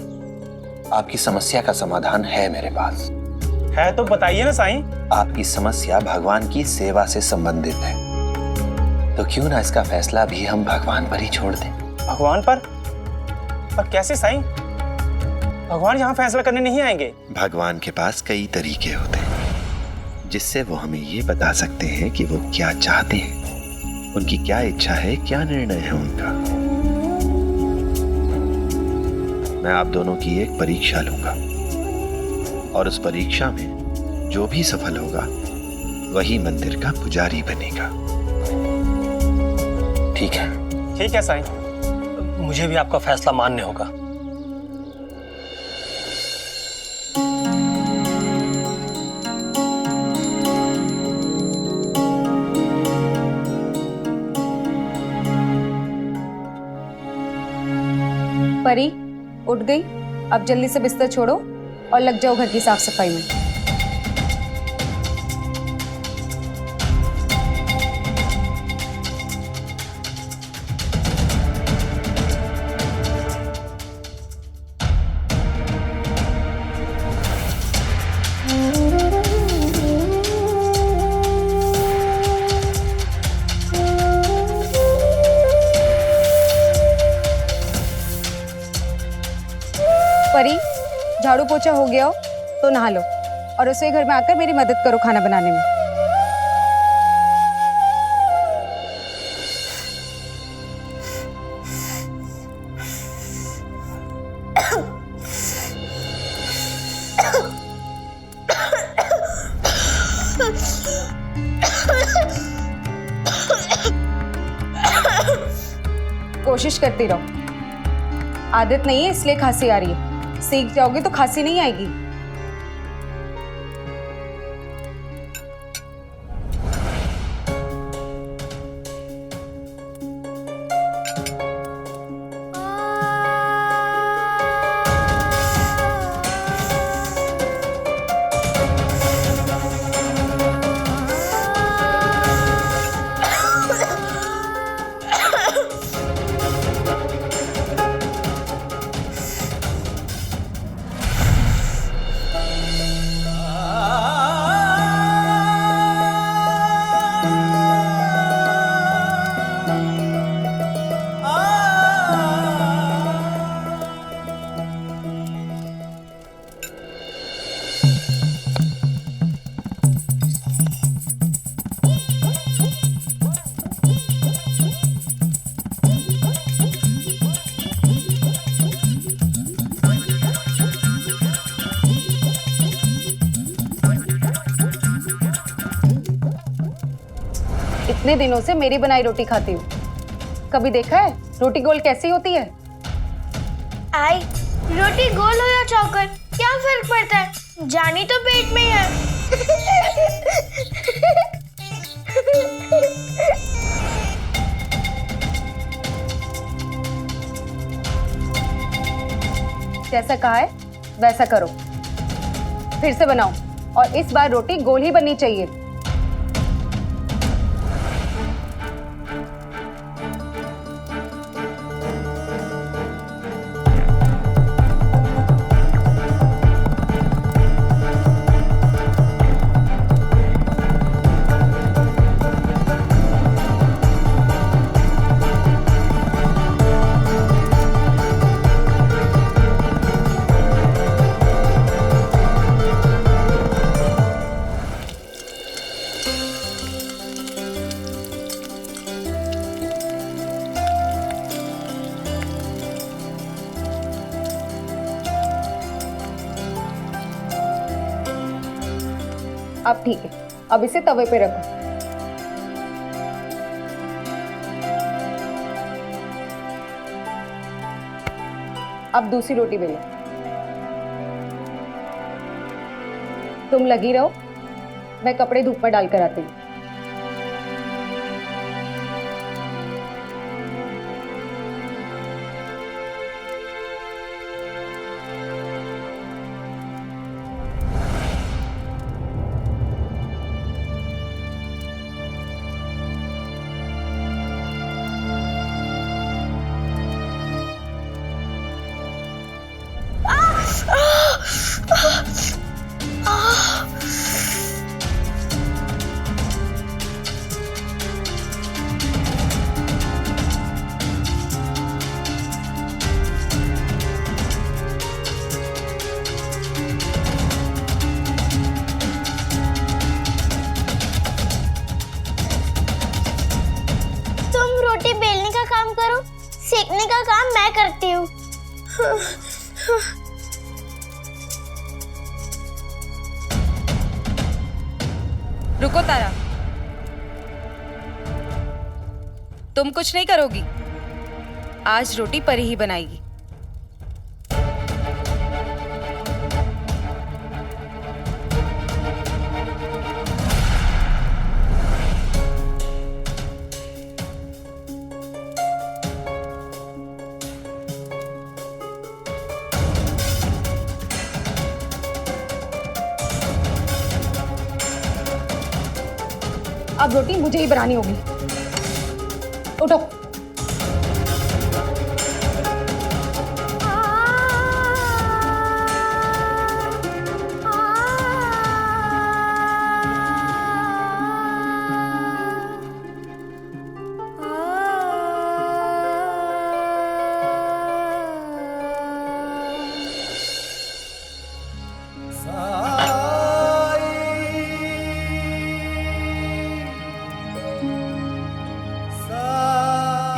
आपकी समस्या का समाधान है मेरे पास। है तो बताइए ना साईं। आपकी समस्या भगवान की सेवा से संबंधित है। तो क्यों ना इसका फैसला भी हम भगवान पर ही छोड़ दें। भगवान पर? कैसे साईं? भगवान यहाँ फैसला करने नहीं आएंगे। भगवान के पास कई तरीके होते हैं जिससे वो हमें ये बता सकते हैं कि वो क्या चाहते हैं, उनकी क्या इच्छा है, क्या निर्णय है उनका। मैं आप दोनों की एक परीक्षा लूंगा और उस परीक्षा में जो भी सफल होगा वही मंदिर का पुजारी बनेगा। ठीक है? ठीक है साईं, मुझे भी आपका फैसला मान्य होगा। परी उठ गई? अब जल्दी से बिस्तर छोड़ो और लग जाओ घर की साफ सफाई में। परी झाड़ू पोछा हो गया हो तो नहा लो और रसोई घर में आकर मेरी मदद करो खाना बनाने में। कोशिश करती रहो, आदत नहीं है इसलिए खांसी आ रही है। सीख जाओगे तो खांसी नहीं आएगी। इतने दिनों से मेरी बनाई रोटी खाती हूँ, कभी देखा है रोटी गोल कैसी होती है? आई, रोटी गोल हो या चौकर क्या फर्क पड़ता है, जानी तो पेट में ही है। जैसा कहा है वैसा करो, फिर से बनाओ और इस बार रोटी गोल ही बननी चाहिए। अब ठीक है, अब इसे तवे पे रखो। अब दूसरी रोटी बेलो। तुम लगी रहो, मैं कपड़े धूप में डालकर आती हूँ। फेंकने का काम मैं करती हूँ। रुको तारा, तुम कुछ नहीं करोगी। आज रोटी परी ही बनाएगी। अब रोटी मुझे ही बनानी होगी। उठो।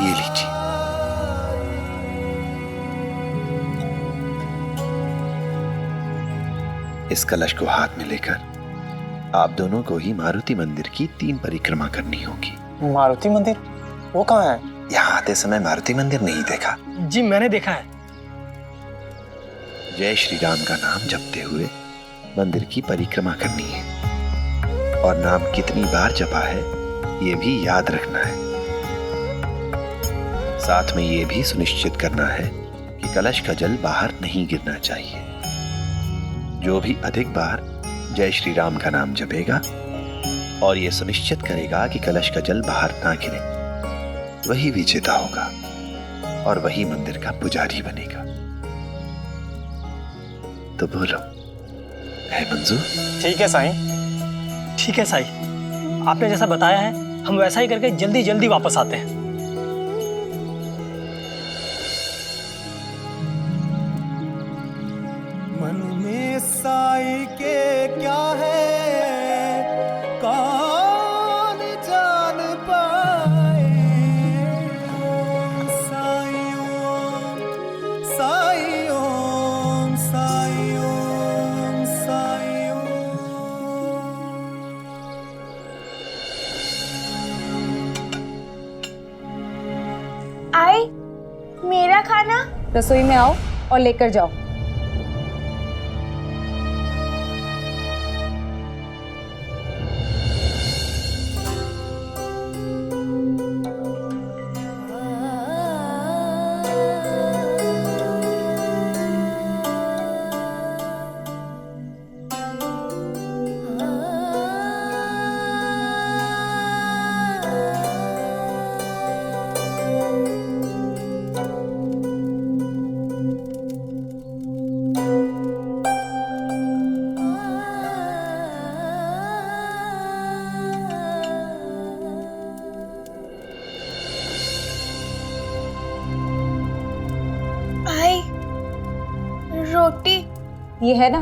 ये लीजिए। इस कलश को हाथ में लेकर आप दोनों को ही मारुति मंदिर की 3 परिक्रमा करनी होगी। मारुति मंदिर? वो कहाँ है? यहाँ आते समय मारुति मंदिर नहीं देखा? जी मैंने देखा है। जय श्री राम का नाम जपते हुए मंदिर की परिक्रमा करनी है और नाम कितनी बार जपा है ये भी याद रखना है। साथ में ये भी सुनिश्चित करना है कि कलश का जल बाहर नहीं गिरना चाहिए। जो भी अधिक बार जय श्री राम का नाम जपेगा और ये सुनिश्चित करेगा कि कलश का जल बाहर ना गिरे, वही विजेता होगा और वही मंदिर का पुजारी बनेगा। तो बोलो, है मंजूर? ठीक है साईं, ठीक है साईं, आपने जैसा बताया है हम वैसा ही करके जल्दी जल्दी वापस आते हैं। मन में साई के क्या है कौन जान पाए। साई ओम साई ओम साई ओम साई आई मेरा खाना। रसोई में आओ और लेकर जाओ। आई रोटी ये है ना?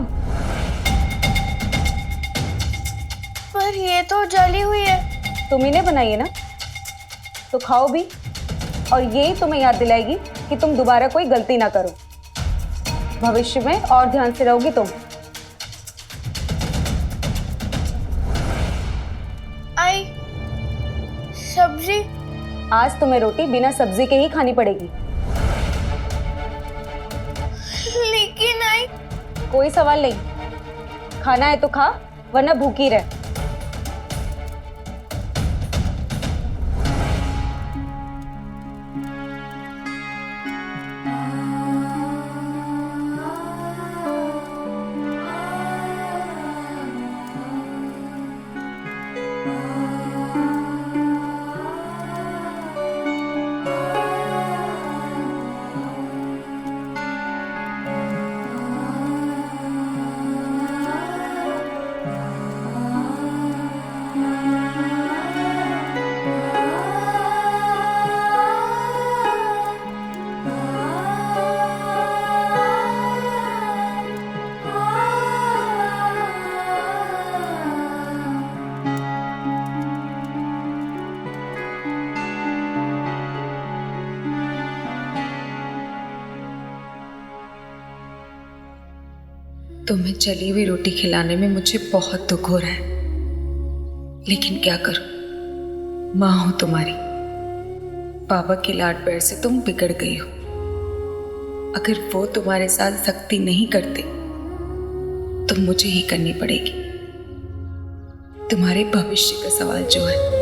पर ये तो जली हुई है। तुम ही बनाई है ना, तो खाओ भी, और यही तुम्हें याद दिलाएगी कि तुम दोबारा कोई गलती ना करो। भविष्य में और ध्यान से रहोगी तुम। आई सब्जी? आज तुम्हें रोटी बिना सब्जी के ही खानी पड़ेगी। लेकिन आई कोई सवाल नहीं, खाना है तो खा, वरना भूखी रह। तुम्हें जली हुई रोटी खिलाने में मुझे बहुत दुख हो रहा है, लेकिन क्या करूं, माँ हो तुम्हारी। बाबा की लाड प्यार से तुम बिगड़ गई हो। अगर वो तुम्हारे साथ सख्ती नहीं करते तो मुझे ही करनी पड़ेगी। तुम्हारे भविष्य का सवाल जो है।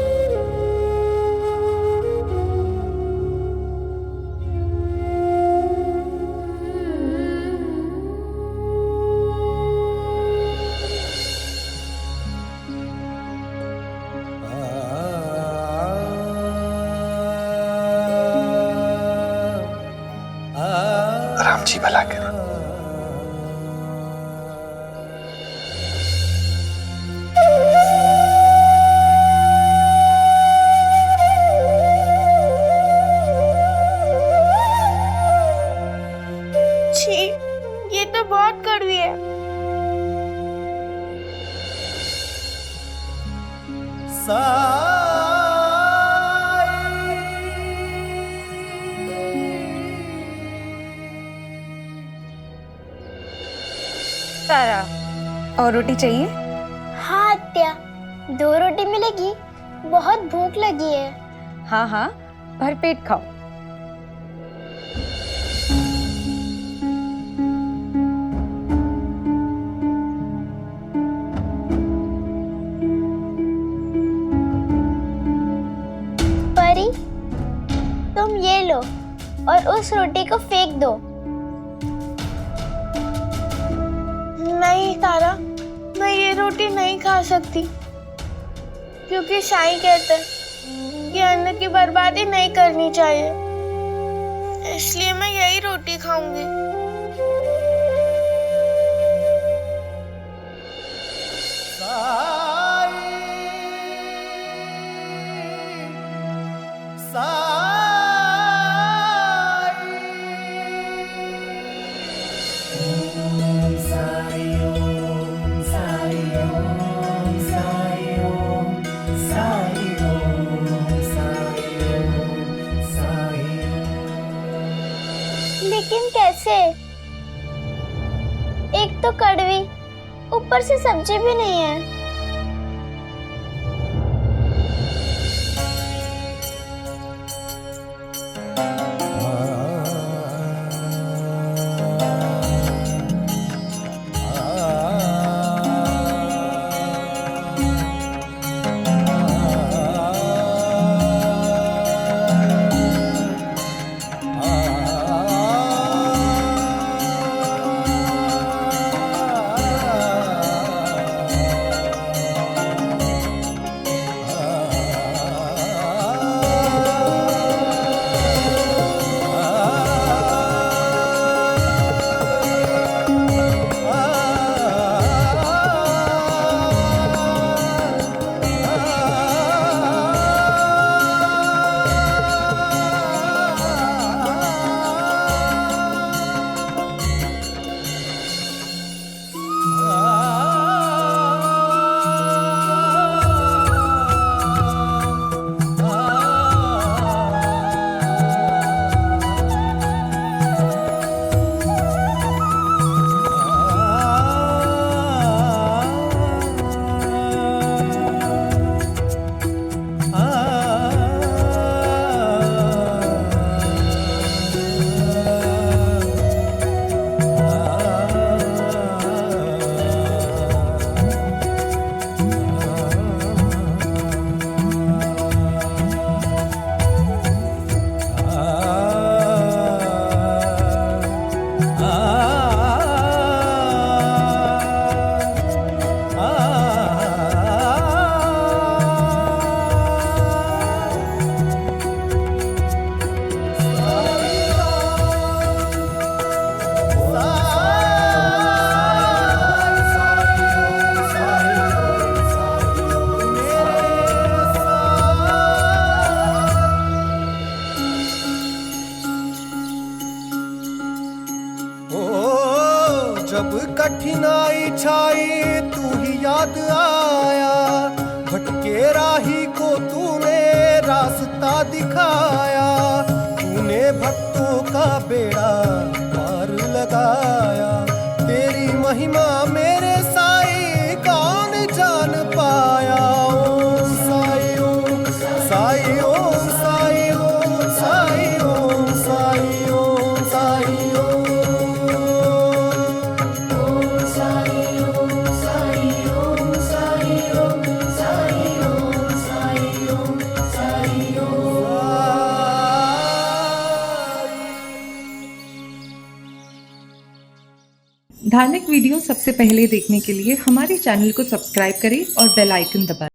राम जी भला करे। छी, ये तो बहुत कड़वी है। तारा, और रोटी चाहिए? हाँ आत्या, 2 रोटी मिलेगी? बहुत भूख लगी है। हाँ हाँ, भरपेट खाओ। परी, तुम ये लो और उस रोटी को फेंक दो। नहीं तारा, मैं ये रोटी नहीं खा सकती, क्योंकि साईं कहते हैं कि अन्न की बर्बादी नहीं करनी चाहिए, इसलिए मैं यही रोटी खाऊंगी। लेकिन कैसे? एक तो कड़वी, ऊपर से सब्जी भी नहीं है। जब कठिनाई छाई तू ही याद आया, भटके राही को तूने रास्ता दिखाया, तूने भक्तों का बेड़ा पार लगाया, तेरी महिमा मेरे साई कौन जान पाया। ओम साई ओम साई ओम साई ओम साई ओम साई ओम साई ओम साई ओम साई ओम साई ओम साई ओम साई ओम साई ओम। धार्मिक वीडियो सबसे पहले देखने के लिए हमारे चैनल को सब्सक्राइब करें और बेल आइकन दबाएं।